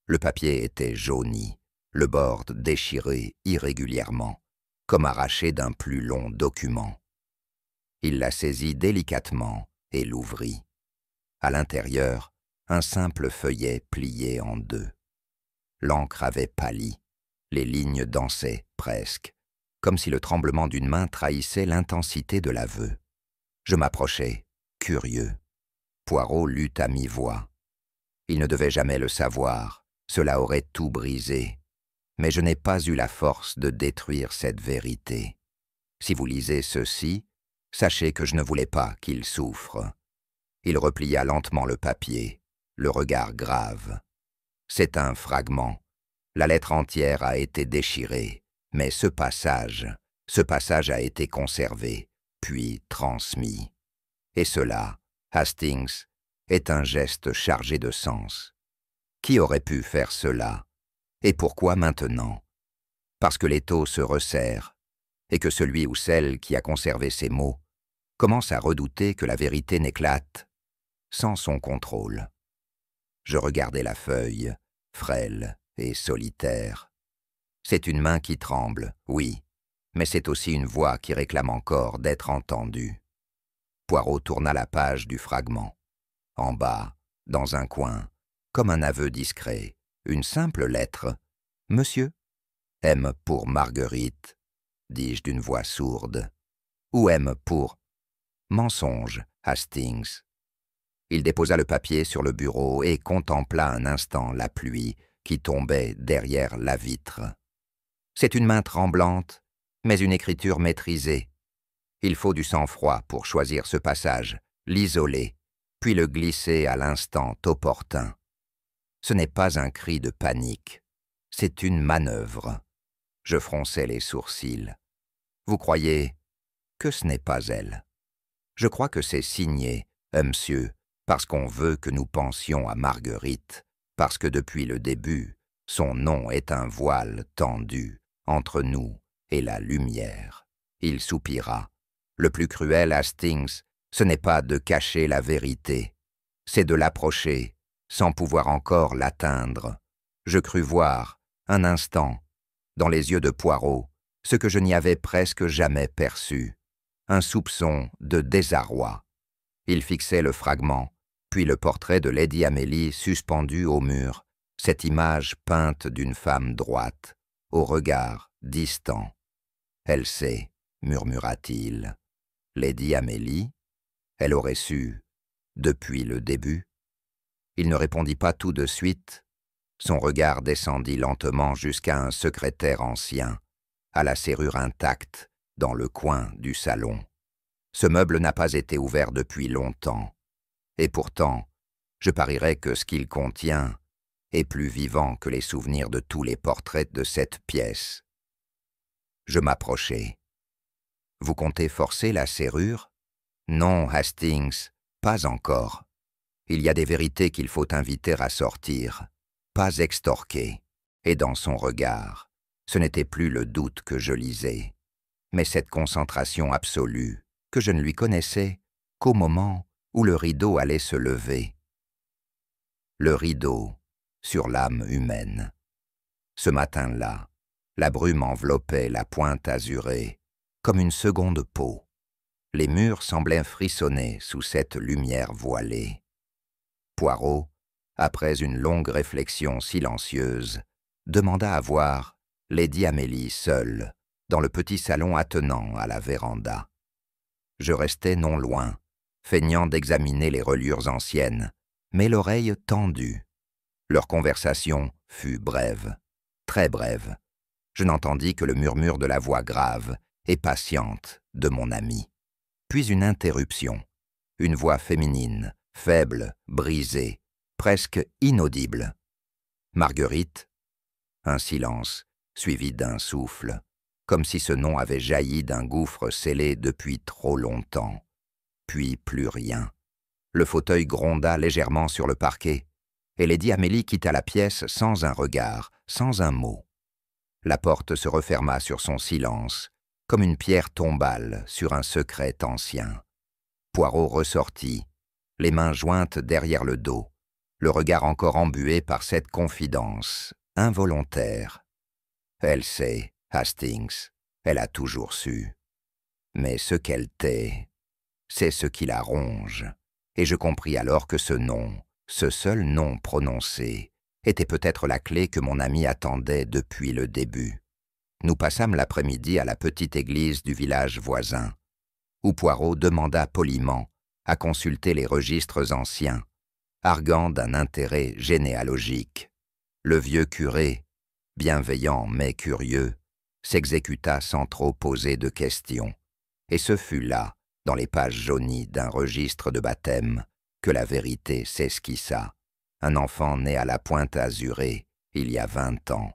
Le papier était jauni, le bord déchiré irrégulièrement, comme arraché d'un plus long document. Il la saisit délicatement et l'ouvrit. À l'intérieur, un simple feuillet plié en deux. L'encre avait pâli, les lignes dansaient presque, comme si le tremblement d'une main trahissait l'intensité de l'aveu. Je m'approchai, curieux. Poirot lut à mi-voix. Il ne devait jamais le savoir, cela aurait tout brisé. Mais je n'ai pas eu la force de détruire cette vérité. Si vous lisez ceci, sachez que je ne voulais pas qu'il souffre. Il replia lentement le papier, le regard grave. C'est un fragment. La lettre entière a été déchirée, mais ce passage a été conservé, puis transmis. Et cela, Hastings, est un geste chargé de sens. Qui aurait pu faire cela? Et pourquoi maintenant? Parce que l'étau se resserre, et que celui ou celle qui a conservé ces mots commence à redouter que la vérité n'éclate sans son contrôle. Je regardai la feuille, frêle et solitaire. C'est une main qui tremble, oui, mais c'est aussi une voix qui réclame encore d'être entendue. Poirot tourna la page du fragment. En bas, dans un coin, comme un aveu discret, une simple lettre. « Monsieur, M pour Marguerite », dis-je d'une voix sourde. « Ou M pour mensonge, Hastings ». Il déposa le papier sur le bureau et contempla un instant la pluie qui tombait derrière la vitre. C'est une main tremblante, mais une écriture maîtrisée. Il faut du sang-froid pour choisir ce passage, l'isoler, puis le glisser à l'instant opportun. Ce n'est pas un cri de panique, c'est une manœuvre. Je fronçai les sourcils. Vous croyez que ce n'est pas elle? Je crois que c'est signé, monsieur, parce qu'on veut que nous pensions à Marguerite, parce que depuis le début, son nom est un voile tendu entre nous et la lumière. Il soupira. Le plus cruel, Hastings, ce n'est pas de cacher la vérité, c'est de l'approcher, sans pouvoir encore l'atteindre. Je crus voir, un instant, dans les yeux de Poirot, ce que je n'y avais presque jamais perçu, un soupçon de désarroi. Il fixait le fragment, puis le portrait de Lady Amélie suspendu au mur, cette image peinte d'une femme droite, au regard distant. « Elle sait », murmura-t-il. « Lady Amélie, elle aurait su, depuis le début. » Il ne répondit pas tout de suite. Son regard descendit lentement jusqu'à un secrétaire ancien, à la serrure intacte, dans le coin du salon. Ce meuble n'a pas été ouvert depuis longtemps. Et pourtant, je parierais que ce qu'il contient est plus vivant que les souvenirs de tous les portraits de cette pièce. Je m'approchai. « Vous comptez forcer la serrure? » »« Non, Hastings, pas encore. Il y a des vérités qu'il faut inviter à sortir, pas extorquer. » Et dans son regard, ce n'était plus le doute que je lisais, mais cette concentration absolue que je ne lui connaissais qu'au moment où le rideau allait se lever. Le rideau sur l'âme humaine. Ce matin-là, la brume enveloppait la pointe azurée, comme une seconde peau. Les murs semblaient frissonner sous cette lumière voilée. Poirot, après une longue réflexion silencieuse, demanda à voir Lady Amélie seule, dans le petit salon attenant à la véranda. Je restai non loin, feignant d'examiner les reliures anciennes, mais l'oreille tendue. Leur conversation fut brève, très brève. Je n'entendis que le murmure de la voix grave et patiente de mon ami. Puis une interruption, une voix féminine, faible, brisée, presque inaudible. Marguerite. Un silence, suivi d'un souffle, comme si ce nom avait jailli d'un gouffre scellé depuis trop longtemps. Puis plus rien. Le fauteuil gronda légèrement sur le parquet, et Lady Amélie quitta la pièce sans un regard, sans un mot. La porte se referma sur son silence, comme une pierre tombale sur un secret ancien. Poirot ressortit, les mains jointes derrière le dos, le regard encore embué par cette confidence, involontaire. Elle sait, Hastings, elle a toujours su. Mais ce qu'elle tait, c'est ce qui la ronge, et je compris alors que ce nom, ce seul nom prononcé, était peut-être la clé que mon ami attendait depuis le début. Nous passâmes l'après-midi à la petite église du village voisin, où Poirot demanda poliment à consulter les registres anciens, arguant d'un intérêt généalogique. Le vieux curé, bienveillant mais curieux, s'exécuta sans trop poser de questions, et ce fut là, dans les pages jaunies d'un registre de baptême, que la vérité s'esquissa. Un enfant né à la Pointe Azurée, il y a 20 ans.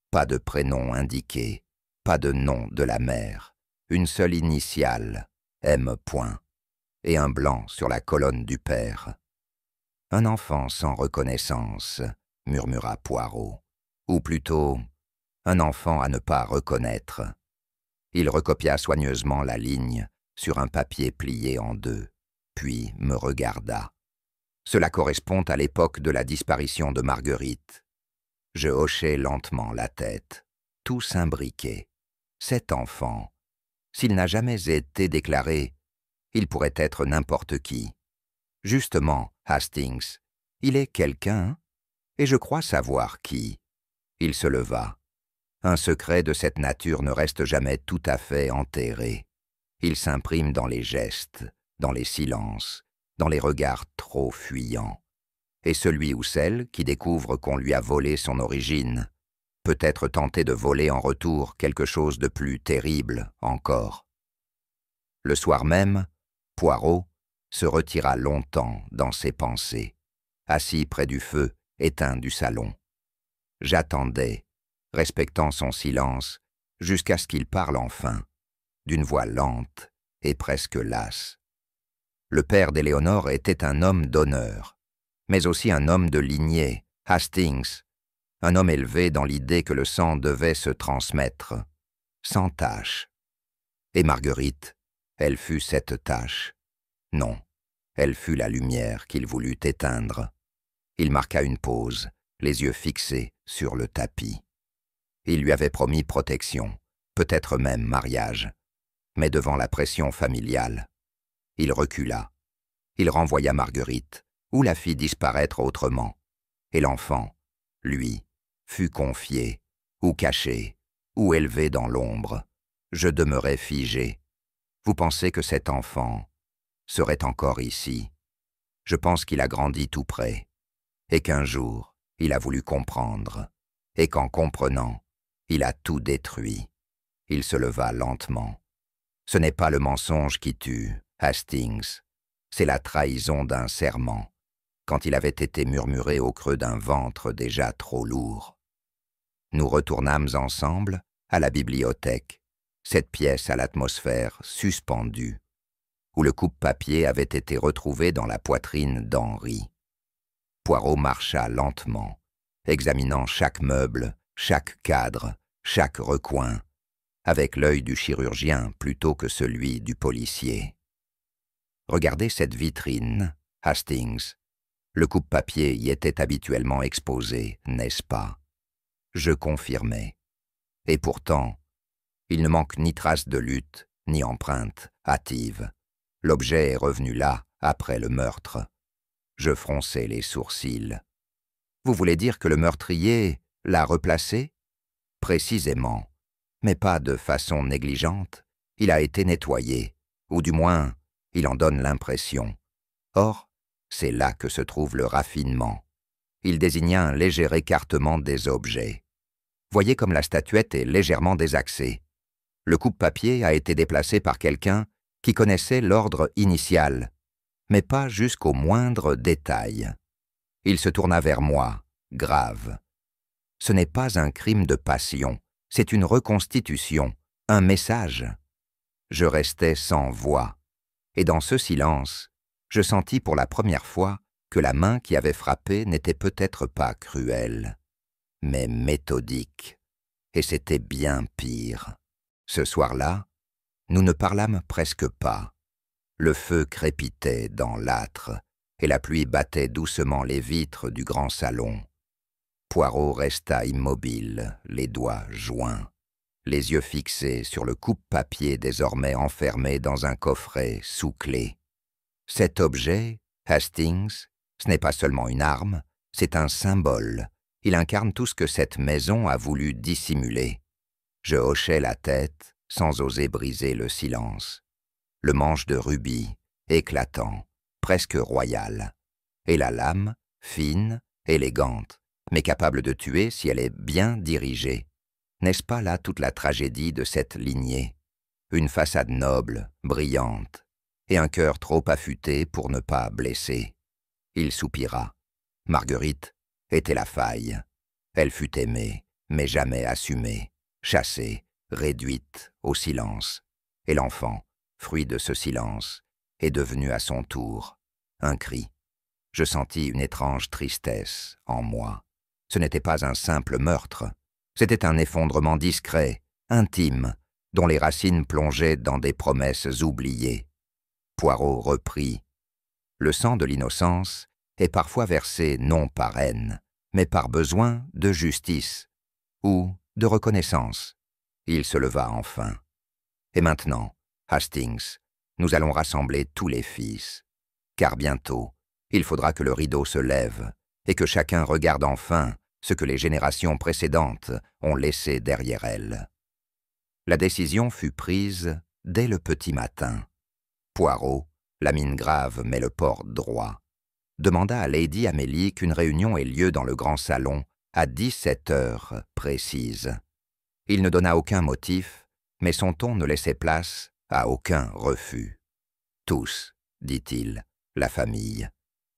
Pas de prénom indiqué, pas de nom de la mère, une seule initiale, M. et un blanc sur la colonne du père. Un enfant sans reconnaissance, murmura Poirot, ou plutôt, un enfant à ne pas reconnaître. Il recopia soigneusement la ligne sur un papier plié en deux, puis me regarda. Cela correspond à l'époque de la disparition de Marguerite. Je hochai lentement la tête, tout s'imbriquait. Cet enfant, s'il n'a jamais été déclaré, il pourrait être n'importe qui. Justement, Hastings, il est quelqu'un, et je crois savoir qui. Il se leva. Un secret de cette nature ne reste jamais tout à fait enterré. Il s'imprime dans les gestes, dans les silences, dans les regards trop fuyants. Et celui ou celle qui découvre qu'on lui a volé son origine peut être tenté de voler en retour quelque chose de plus terrible encore. Le soir même, Poirot se retira longtemps dans ses pensées, assis près du feu éteint du salon. J'attendais, respectant son silence, jusqu'à ce qu'il parle enfin, d'une voix lente et presque lasse. Le père d'Éléonore était un homme d'honneur, mais aussi un homme de lignée, Hastings, un homme élevé dans l'idée que le sang devait se transmettre, sans tache. Et Marguerite, elle fut cette tache. Non, elle fut la lumière qu'il voulut éteindre. Il marqua une pause, les yeux fixés sur le tapis. Il lui avait promis protection, peut-être même mariage, mais devant la pression familiale, il recula. Il renvoya Marguerite, ou la fit disparaître autrement, et l'enfant, lui, fut confié, ou caché, ou élevé dans l'ombre. Je demeurai figé. Vous pensez que cet enfant serait encore ici? Je pense qu'il a grandi tout près, et qu'un jour, il a voulu comprendre, et qu'en comprenant, il a tout détruit. Il se leva lentement. Ce n'est pas le mensonge qui tue, Hastings, c'est la trahison d'un serment, quand il avait été murmuré au creux d'un ventre déjà trop lourd. Nous retournâmes ensemble à la bibliothèque, cette pièce à l'atmosphère suspendue, où le coupe-papier avait été retrouvé dans la poitrine d'Henri. Poirot marcha lentement, examinant chaque meuble, chaque cadre, chaque recoin, avec l'œil du chirurgien plutôt que celui du policier. Regardez cette vitrine, Hastings. Le coupe-papier y était habituellement exposé, n'est-ce pas? Je confirmai. Et pourtant, il ne manque ni trace de lutte, ni empreinte hâtive. L'objet est revenu là, après le meurtre. Je fronçai les sourcils. Vous voulez dire que le meurtrier l'a replacé? Précisément, mais pas de façon négligente. Il a été nettoyé, ou du moins, il en donne l'impression. Or, c'est là que se trouve le raffinement. Il désigna un léger écartement des objets. Voyez comme la statuette est légèrement désaxée. Le coupe-papier a été déplacé par quelqu'un qui connaissait l'ordre initial, mais pas jusqu'au moindre détail. Il se tourna vers moi, grave. Ce n'est pas un crime de passion, c'est une reconstitution, un message. Je restais sans voix, et dans ce silence, je sentis pour la première fois que la main qui avait frappé n'était peut-être pas cruelle, mais méthodique, et c'était bien pire. Ce soir-là, nous ne parlâmes presque pas. Le feu crépitait dans l'âtre, et la pluie battait doucement les vitres du grand salon. Poirot resta immobile, les doigts joints, les yeux fixés sur le coupe-papier désormais enfermé dans un coffret sous clé. Cet objet, Hastings, ce n'est pas seulement une arme, c'est un symbole. Il incarne tout ce que cette maison a voulu dissimuler. Je hochai la tête, sans oser briser le silence. Le manche de rubis, éclatant, presque royal. Et la lame, fine, élégante, mais capable de tuer si elle est bien dirigée. N'est-ce pas là toute la tragédie de cette lignée? Une façade noble, brillante, et un cœur trop affûté pour ne pas blesser. Il soupira. Marguerite était la faille. Elle fut aimée, mais jamais assumée, chassée, réduite au silence. Et l'enfant, fruit de ce silence, est devenu à son tour un cri. Je sentis une étrange tristesse en moi. Ce n'était pas un simple meurtre, c'était un effondrement discret, intime, dont les racines plongeaient dans des promesses oubliées. Poirot reprit. Le sang de l'innocence est parfois versé non par haine, mais par besoin de justice ou de reconnaissance. Il se leva enfin. Et maintenant, Hastings, nous allons rassembler tous les fils, car bientôt, il faudra que le rideau se lève et que chacun regarde enfin ce que les générations précédentes ont laissé derrière elles. La décision fut prise dès le petit matin. Poirot, la mine grave mais le port droit, demanda à Lady Amélie qu'une réunion ait lieu dans le grand salon à 17 heures précises. Il ne donna aucun motif, mais son ton ne laissait place à aucun refus. Tous, dit-il, la famille,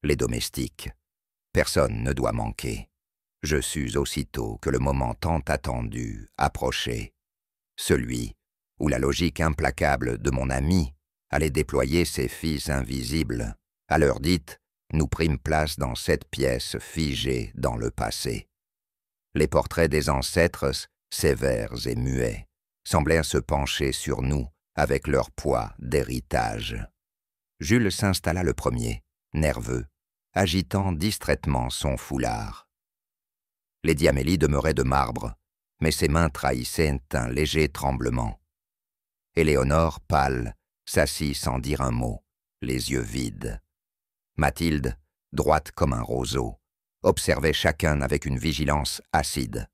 les domestiques. Personne ne doit manquer. Je sus aussitôt que le moment tant attendu approchait. Celui où la logique implacable de mon ami allait déployer ses fils invisibles. À l'heure dite, nous prîmes place dans cette pièce figée dans le passé. Les portraits des ancêtres, sévères et muets, semblèrent se pencher sur nous avec leur poids d'héritage. Jules s'installa le premier, nerveux, agitant distraitement son foulard. Lady Amélie demeurait de marbre, mais ses mains trahissaient un léger tremblement. Éléonore, pâle, s'assit sans dire un mot, les yeux vides. Mathilde, droite comme un roseau, observait chacun avec une vigilance acide.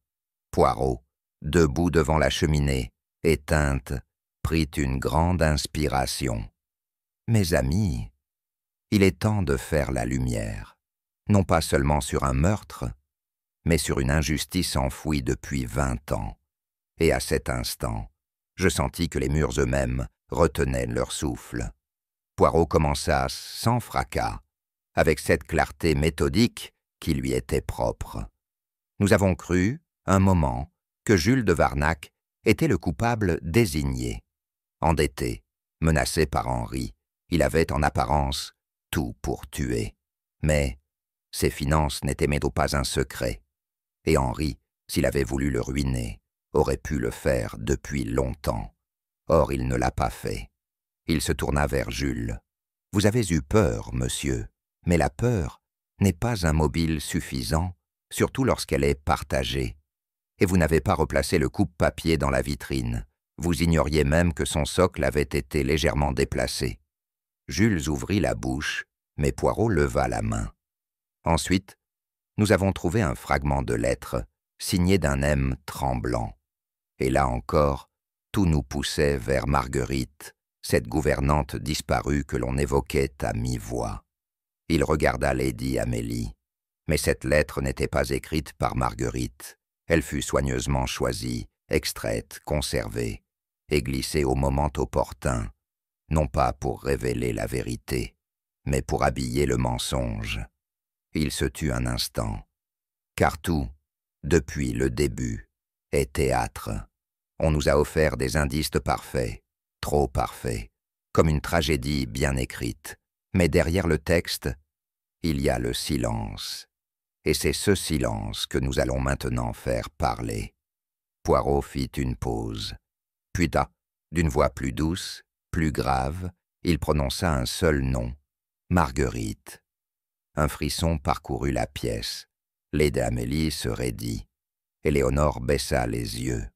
Poirot, debout devant la cheminée, éteinte, prit une grande inspiration. « Mes amis, il est temps de faire la lumière, non pas seulement sur un meurtre, mais sur une injustice enfouie depuis 20 ans. Et à cet instant, je sentis que les murs eux-mêmes retenaient leur souffle. Poirot commença sans fracas, avec cette clarté méthodique qui lui était propre. Nous avons cru, un moment, que Jules de Varnac était le coupable désigné. Endetté, menacé par Henri, il avait en apparence tout pour tuer. Mais ses finances n'étaient médo pas un secret. Et Henri, s'il avait voulu le ruiner, aurait pu le faire depuis longtemps. Or, il ne l'a pas fait. Il se tourna vers Jules. « Vous avez eu peur, monsieur, mais la peur n'est pas un mobile suffisant, surtout lorsqu'elle est partagée. Et vous n'avez pas replacé le coupe-papier dans la vitrine. Vous ignoriez même que son socle avait été légèrement déplacé. » Jules ouvrit la bouche, mais Poirot leva la main. Ensuite, nous avons trouvé un fragment de lettre, signé d'un M tremblant. Et là encore, tout nous poussait vers Marguerite, cette gouvernante disparue que l'on évoquait à mi-voix. Il regarda Lady Amélie, mais cette lettre n'était pas écrite par Marguerite. Elle fut soigneusement choisie, extraite, conservée, et glissée au moment opportun, non pas pour révéler la vérité, mais pour habiller le mensonge. Il se tut un instant. Car tout, depuis le début, est théâtre. On nous a offert des indices parfaits, trop parfaits, comme une tragédie bien écrite. Mais derrière le texte, il y a le silence. Et c'est ce silence que nous allons maintenant faire parler. Poirot fit une pause. Puis, d'une voix plus douce, plus grave, il prononça un seul nom, Marguerite. Un frisson parcourut la pièce. Lady Amélie se raidit. Éléonore baissa les yeux.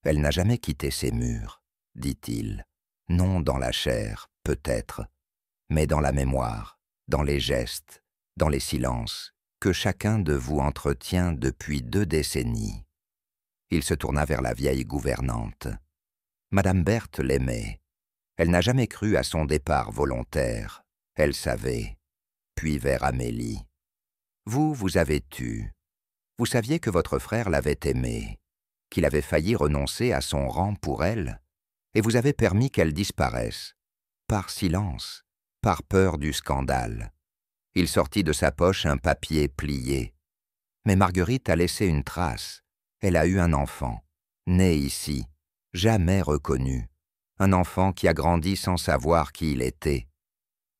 Elle n'a jamais quitté ces murs, dit-il. Non dans la chair, peut-être, mais dans la mémoire, dans les gestes, dans les silences, que chacun de vous entretient depuis 2 décennies. Il se tourna vers la vieille gouvernante. Madame Berthe l'aimait. Elle n'a jamais cru à son départ volontaire. Elle savait. Puis vers Amélie. Vous avez tu. Vous saviez que votre frère l'avait aimée, qu'il avait failli renoncer à son rang pour elle, et vous avez permis qu'elle disparaisse, par silence, par peur du scandale. Il sortit de sa poche un papier plié. Mais Marguerite a laissé une trace. Elle a eu un enfant, né ici, jamais reconnu. Un enfant qui a grandi sans savoir qui il était,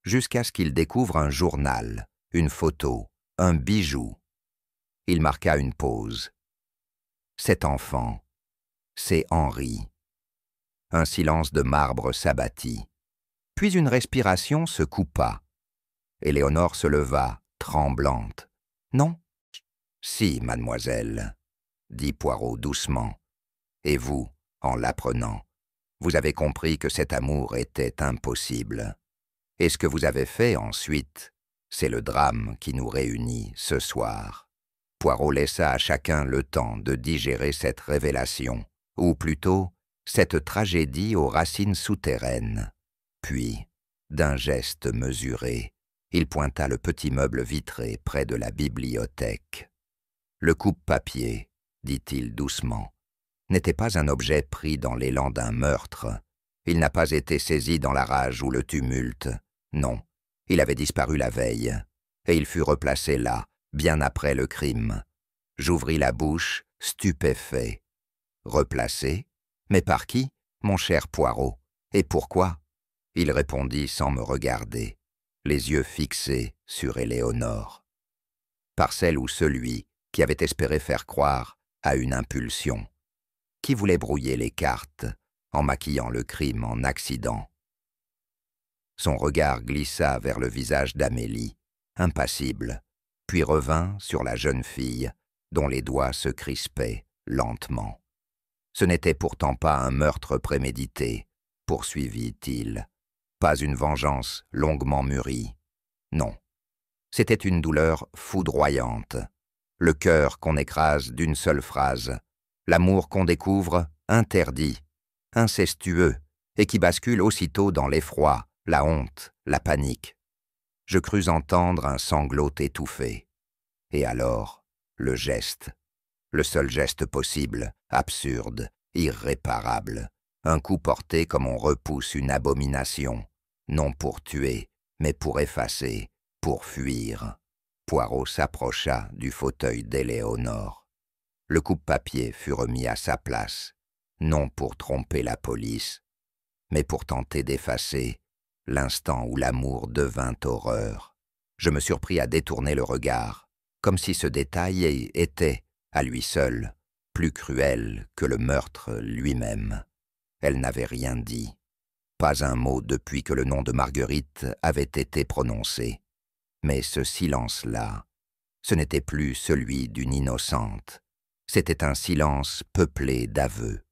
jusqu'à ce qu'il découvre un journal, une photo, un bijou. Il marqua une pause. Cet enfant, c'est Henri. Un silence de marbre s'abattit. Puis une respiration se coupa. Éléonore se leva, tremblante. « Non ?»« Si, mademoiselle, » dit Poirot doucement. « Et vous, en l'apprenant, vous avez compris que cet amour était impossible. Et ce que vous avez fait ensuite, c'est le drame qui nous réunit ce soir. » Poirot laissa à chacun le temps de digérer cette révélation, ou plutôt, cette tragédie aux racines souterraines. Puis, d'un geste mesuré, il pointa le petit meuble vitré près de la bibliothèque. Le coupe-papier, dit-il doucement, n'était pas un objet pris dans l'élan d'un meurtre. Il n'a pas été saisi dans la rage ou le tumulte. Non, il avait disparu la veille, et il fut replacé là, bien après le crime. J'ouvris la bouche, stupéfait. Replacé? Mais par qui, mon cher Poirot? Et pourquoi? Il répondit sans me regarder, les yeux fixés sur Éléonore. Par celle ou celui qui avait espéré faire croire à une impulsion, qui voulait brouiller les cartes en maquillant le crime en accident. Son regard glissa vers le visage d'Amélie, impassible, puis revint sur la jeune fille, dont les doigts se crispaient lentement. Ce n'était pourtant pas un meurtre prémédité, poursuivit-il, pas une vengeance longuement mûrie. Non, c'était une douleur foudroyante, le cœur qu'on écrase d'une seule phrase, l'amour qu'on découvre interdit, incestueux, et qui bascule aussitôt dans l'effroi, la honte, la panique. Je crus entendre un sanglot étouffé. Et alors, le geste, le seul geste possible, absurde, irréparable, un coup porté comme on repousse une abomination, non pour tuer, mais pour effacer, pour fuir. Poirot s'approcha du fauteuil d'Éléonore. Le coupe-papier fut remis à sa place, non pour tromper la police, mais pour tenter d'effacer l'instant où l'amour devint horreur. Je me surpris à détourner le regard, comme si ce détail était, à lui seul, plus cruel que le meurtre lui-même. Elle n'avait rien dit, pas un mot depuis que le nom de Marguerite avait été prononcé. Mais ce silence-là, ce n'était plus celui d'une innocente. C'était un silence peuplé d'aveux.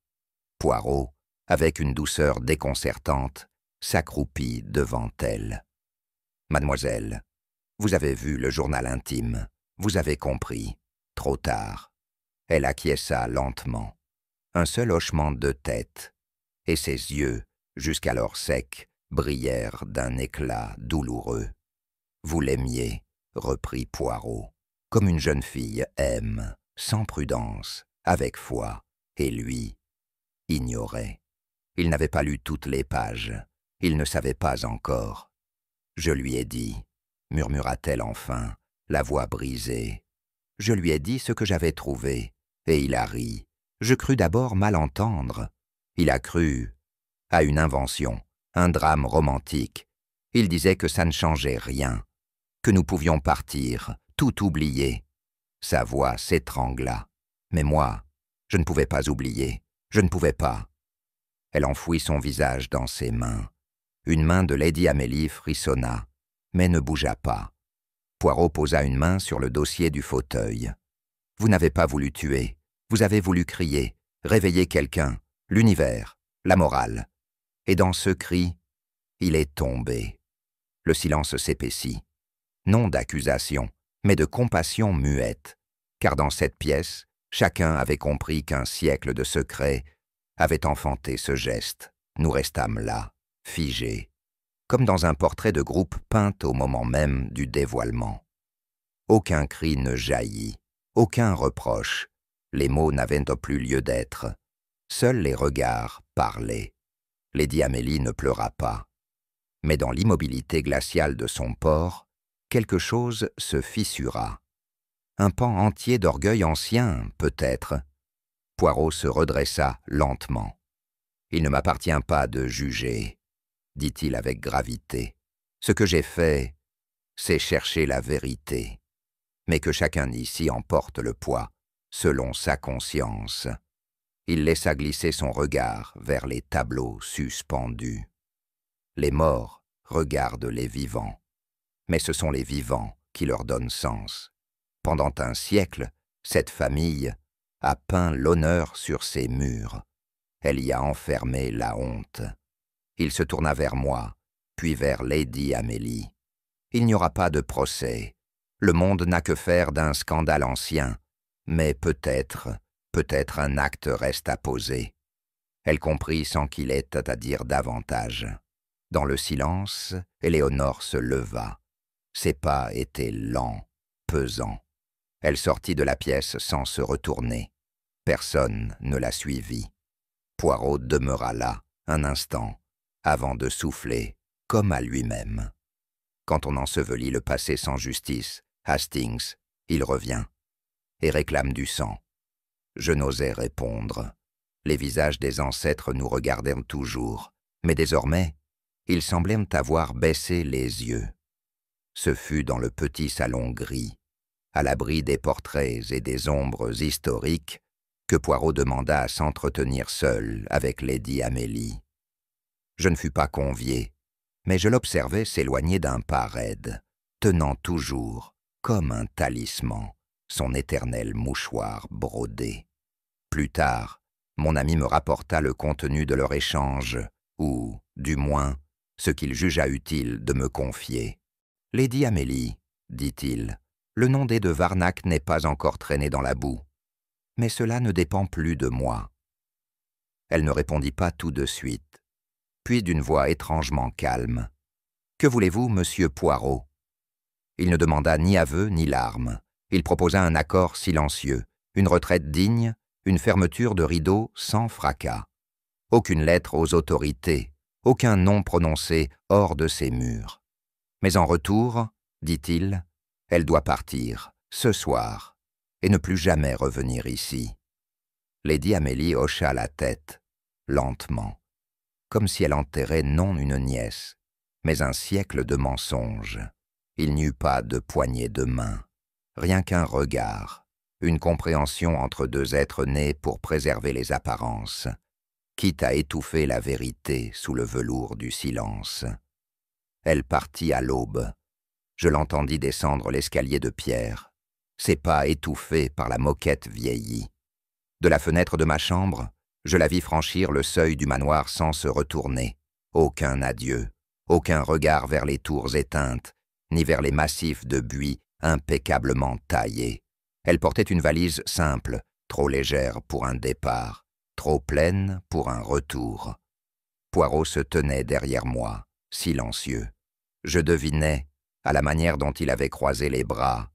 Poirot, avec une douceur déconcertante, s'accroupit devant elle. « Mademoiselle, vous avez vu le journal intime, vous avez compris, trop tard. » Elle acquiesça lentement, un seul hochement de tête, et ses yeux, jusqu'alors secs, brillèrent d'un éclat douloureux. « Vous l'aimiez, » reprit Poirot, « comme une jeune fille aime, sans prudence, avec foi, et lui ignorait. Il n'avait pas lu toutes les pages, il ne savait pas encore. Je lui ai dit, murmura-t-elle enfin, la voix brisée. Je lui ai dit ce que j'avais trouvé, et il a ri. Je crus d'abord mal entendre. Il a cru à une invention, un drame romantique. Il disait que ça ne changeait rien, que nous pouvions partir, tout oublier. Sa voix s'étrangla. Mais moi, je ne pouvais pas oublier, je ne pouvais pas. Elle enfouit son visage dans ses mains. Une main de Lady Amélie frissonna, mais ne bougea pas. Poirot posa une main sur le dossier du fauteuil. « Vous n'avez pas voulu tuer, vous avez voulu crier, réveiller quelqu'un, l'univers, la morale. Et dans ce cri, il est tombé. » Le silence s'épaissit. Non d'accusation, mais de compassion muette, car dans cette pièce, chacun avait compris qu'un siècle de secret avait enfanté ce geste. Nous restâmes là, figés, comme dans un portrait de groupe peint au moment même du dévoilement. Aucun cri ne jaillit, aucun reproche. Les mots n'avaient plus lieu d'être. Seuls les regards parlaient. Lady Amélie ne pleura pas. Mais dans l'immobilité glaciale de son port, quelque chose se fissura. Un pan entier d'orgueil ancien, peut-être. Poirot se redressa lentement. « Il ne m'appartient pas de juger, » dit-il avec gravité. « Ce que j'ai fait, c'est chercher la vérité. Mais que chacun ici en porte le poids, selon sa conscience. » Il laissa glisser son regard vers les tableaux suspendus. Les morts regardent les vivants, mais ce sont les vivants qui leur donnent sens. Pendant un siècle, cette famille a peint l'honneur sur ses murs. Elle y a enfermé la honte. Il se tourna vers moi, puis vers Lady Amélie. Il n'y aura pas de procès. Le monde n'a que faire d'un scandale ancien, mais peut-être un acte reste à poser. Elle comprit sans qu'il ait à dire davantage. Dans le silence, Éléonore se leva. Ses pas étaient lents, pesants. Elle sortit de la pièce sans se retourner. Personne ne la suivit. Poirot demeura là, un instant, avant de souffler, comme à lui-même. Quand on ensevelit le passé sans justice, Hastings, il revient, et réclame du sang. Je n'osais répondre. Les visages des ancêtres nous regardèrent toujours, mais désormais, ils semblaient avoir baissé les yeux. Ce fut dans le petit salon gris, à l'abri des portraits et des ombres historiques, que Poirot demanda à s'entretenir seul avec Lady Amélie. Je ne fus pas convié, mais je l'observais s'éloigner d'un pas raide, tenant toujours, comme un talisman, son éternel mouchoir brodé. Plus tard, mon ami me rapporta le contenu de leur échange, ou, du moins, ce qu'il jugea utile de me confier. « Lady Amélie, dit-il, le nom des de Varnac n'est pas encore traîné dans la boue. Mais cela ne dépend plus de moi. » Elle ne répondit pas tout de suite. Puis d'une voix étrangement calme. « Que voulez-vous, monsieur Poirot ?» Il ne demanda ni aveu ni larmes. Il proposa un accord silencieux, une retraite digne, une fermeture de rideau sans fracas. Aucune lettre aux autorités, aucun nom prononcé hors de ses murs. Mais en retour, dit-il, elle doit partir, ce soir, et ne plus jamais revenir ici. Lady Amélie hocha la tête, lentement, comme si elle enterrait non une nièce, mais un siècle de mensonges. Il n'y eut pas de poignée de main, rien qu'un regard, une compréhension entre deux êtres nés pour préserver les apparences, quitte à étouffer la vérité sous le velours du silence. Elle partit à l'aube. Je l'entendis descendre l'escalier de pierre, ses pas étouffés par la moquette vieillie. De la fenêtre de ma chambre, je la vis franchir le seuil du manoir sans se retourner. Aucun adieu, aucun regard vers les tours éteintes, ni vers les massifs de buis impeccablement taillés. Elle portait une valise simple, trop légère pour un départ, trop pleine pour un retour. Poirot se tenait derrière moi, silencieux. Je devinais, à la manière dont il avait croisé les bras,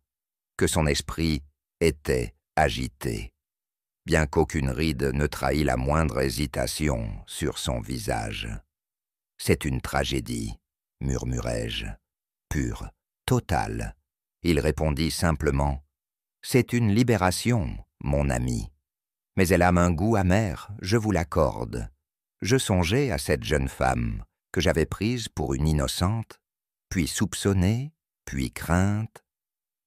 que son esprit était agité, bien qu'aucune ride ne trahît la moindre hésitation sur son visage. « C'est une tragédie, murmurai-je, pure, totale. Il répondit simplement « C'est une libération, mon ami. Mais elle a un goût amer, je vous l'accorde. Je songeais à cette jeune femme que j'avais prise pour une innocente, puis soupçonnée, puis crainte,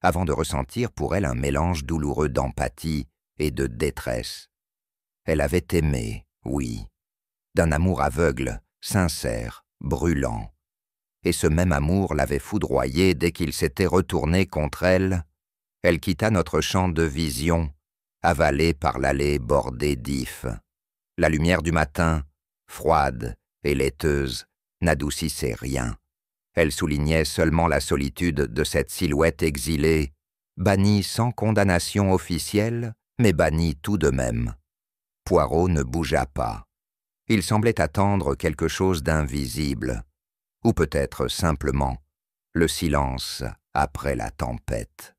avant de ressentir pour elle un mélange douloureux d'empathie et de détresse. Elle avait aimé, oui, d'un amour aveugle, sincère, brûlant. Et ce même amour l'avait foudroyée dès qu'il s'était retourné contre elle. Elle quitta notre champ de vision, avalée par l'allée bordée d'ifs. La lumière du matin, froide et laiteuse, n'adoucissait rien. Elle soulignait seulement la solitude de cette silhouette exilée, bannie sans condamnation officielle, mais bannie tout de même. Poirot ne bougea pas. Il semblait attendre quelque chose d'invisible, ou peut-être simplement le silence après la tempête.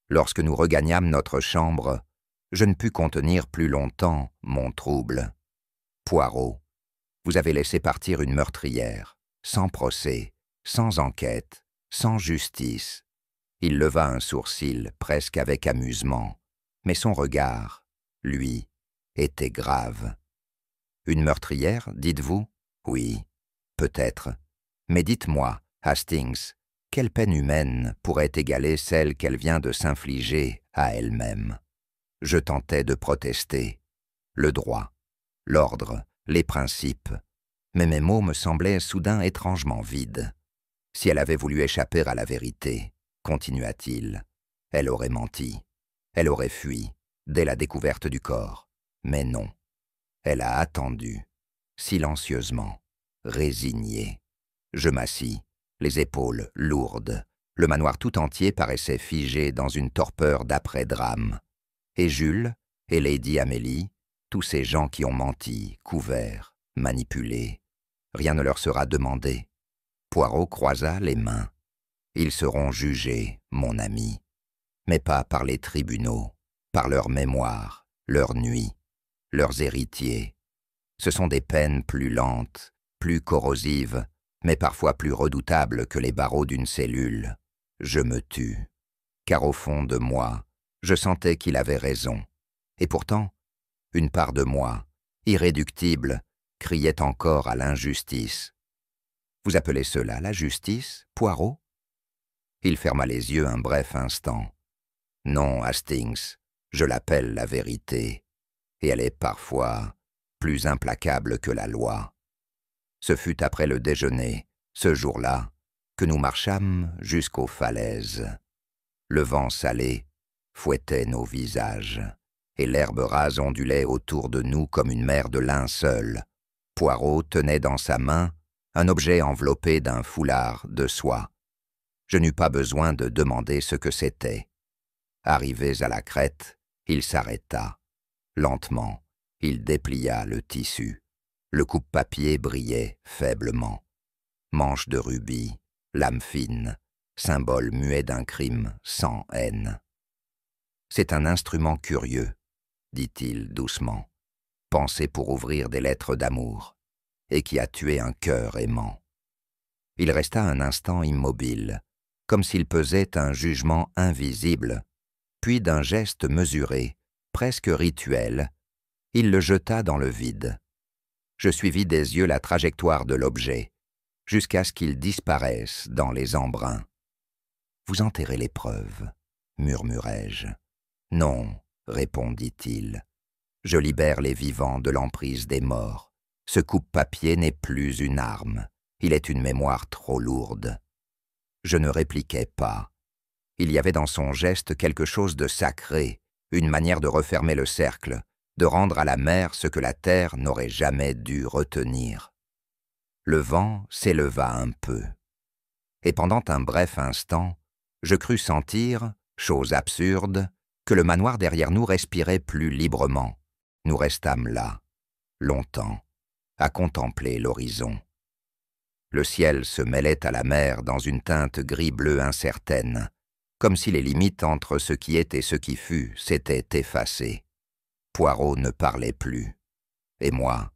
Lorsque nous regagnâmes notre chambre, je ne pus contenir plus longtemps mon trouble. Poirot, vous avez laissé partir une meurtrière, sans procès, sans enquête, sans justice. Il leva un sourcil, presque avec amusement, mais son regard, lui, était grave. Une meurtrière, dites-vous? Oui, peut-être. Mais dites-moi, Hastings, quelle peine humaine pourrait égaler celle qu'elle vient de s'infliger à elle-même? Je tentais de protester. Le droit, l'ordre, les principes. Mais mes mots me semblaient soudain étrangement vides. Si elle avait voulu échapper à la vérité, continua-t-il, elle aurait menti. Elle aurait fui, dès la découverte du corps. Mais non. Elle a attendu, silencieusement, résignée. Je m'assis, les épaules lourdes. Le manoir tout entier paraissait figé dans une torpeur d'après-drame. Et Jules, et Lady Amélie, tous ces gens qui ont menti, couvert, manipulé, rien ne leur sera demandé. Poirot croisa les mains. Ils seront jugés, mon ami, mais pas par les tribunaux, par leur mémoire, leur nuit, leurs héritiers. Ce sont des peines plus lentes, plus corrosives, mais parfois plus redoutables que les barreaux d'une cellule. Je me tus, car au fond de moi, je sentais qu'il avait raison. Et pourtant, une part de moi, irréductible, criait encore à l'injustice. Vous appelez cela la justice, Poirot? Il ferma les yeux un bref instant. Non, Hastings, je l'appelle la vérité, et elle est parfois plus implacable que la loi. Ce fut après le déjeuner, ce jour-là, que nous marchâmes jusqu'aux falaises. Le vent salé fouettait nos visages, et l'herbe rase ondulait autour de nous comme une mer de linceul. Poirot tenait dans sa main un objet enveloppé d'un foulard de soie. Je n'eus pas besoin de demander ce que c'était. Arrivés à la crête, il s'arrêta. Lentement, il déplia le tissu. Le coupe-papier brillait faiblement. Manche de rubis, lame fine, symbole muet d'un crime sans haine. C'est un instrument curieux, dit-il doucement, pensé pour ouvrir des lettres d'amour, et qui a tué un cœur aimant. Il resta un instant immobile, comme s'il pesait un jugement invisible, puis d'un geste mesuré, presque rituel, il le jeta dans le vide. Je suivis des yeux la trajectoire de l'objet, jusqu'à ce qu'il disparaisse dans les embruns. « Vous enterrez les preuves, murmurai-je. « Non, répondit-il. Je libère les vivants de l'emprise des morts. Ce coupe-papier n'est plus une arme, il est une mémoire trop lourde. » Je ne répliquai pas. Il y avait dans son geste quelque chose de sacré, une manière de refermer le cercle, de rendre à la mer ce que la terre n'aurait jamais dû retenir. Le vent s'éleva un peu. Et pendant un bref instant, je crus sentir, chose absurde, que le manoir derrière nous respirait plus librement. Nous restâmes là, longtemps, à contempler l'horizon. Le ciel se mêlait à la mer dans une teinte gris-bleu incertaine, comme si les limites entre ce qui est et ce qui fut s'étaient effacées. Poirot ne parlait plus. Et moi,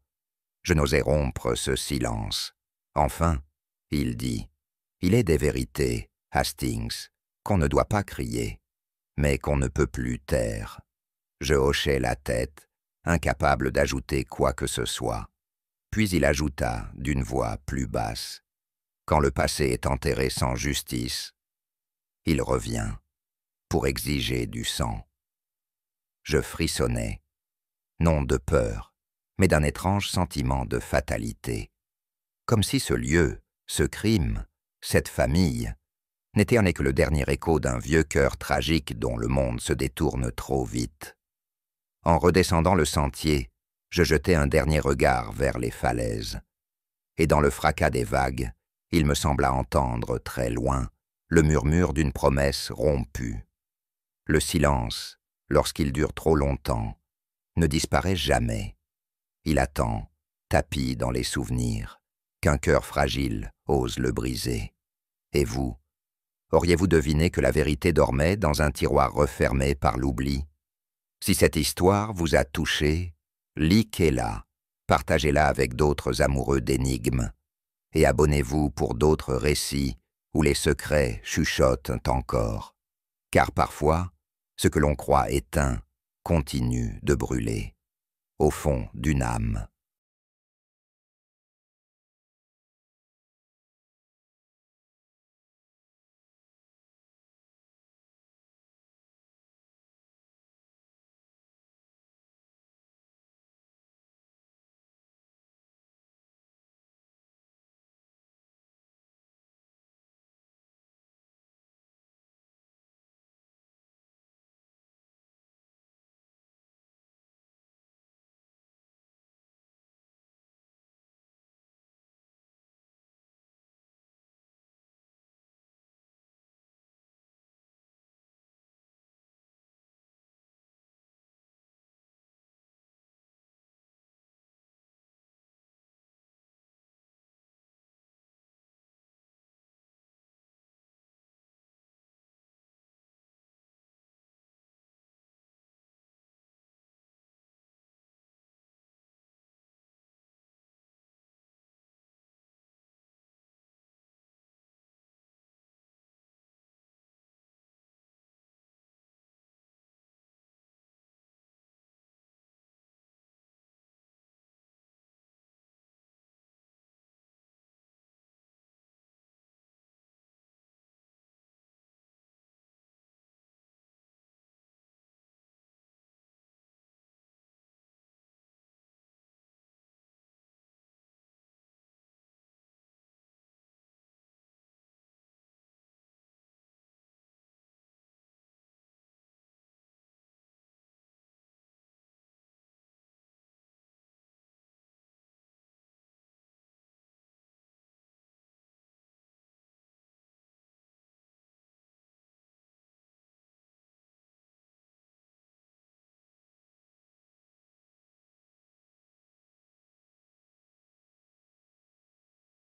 je n'osais rompre ce silence. Enfin, il dit, « Il est des vérités, Hastings, qu'on ne doit pas crier, mais qu'on ne peut plus taire. Je hochai la tête, incapable d'ajouter quoi que ce soit. Puis il ajouta, d'une voix plus basse, « Quand le passé est enterré sans justice, il revient pour exiger du sang. » Je frissonnai, non de peur, mais d'un étrange sentiment de fatalité. Comme si ce lieu, ce crime, cette famille, n'était que le dernier écho d'un vieux cœur tragique dont le monde se détourne trop vite. En redescendant le sentier, je jetai un dernier regard vers les falaises. Et dans le fracas des vagues, il me sembla entendre, très loin, le murmure d'une promesse rompue. Le silence, lorsqu'il dure trop longtemps, ne disparaît jamais. Il attend, tapi dans les souvenirs, qu'un cœur fragile ose le briser. Et vous, auriez-vous deviné que la vérité dormait dans un tiroir refermé par l'oubli? Si cette histoire vous a touché, liquez-la, partagez-la avec d'autres amoureux d'énigmes, et abonnez-vous pour d'autres récits où les secrets chuchotent encore. Car parfois, ce que l'on croit éteint continue de brûler, au fond d'une âme.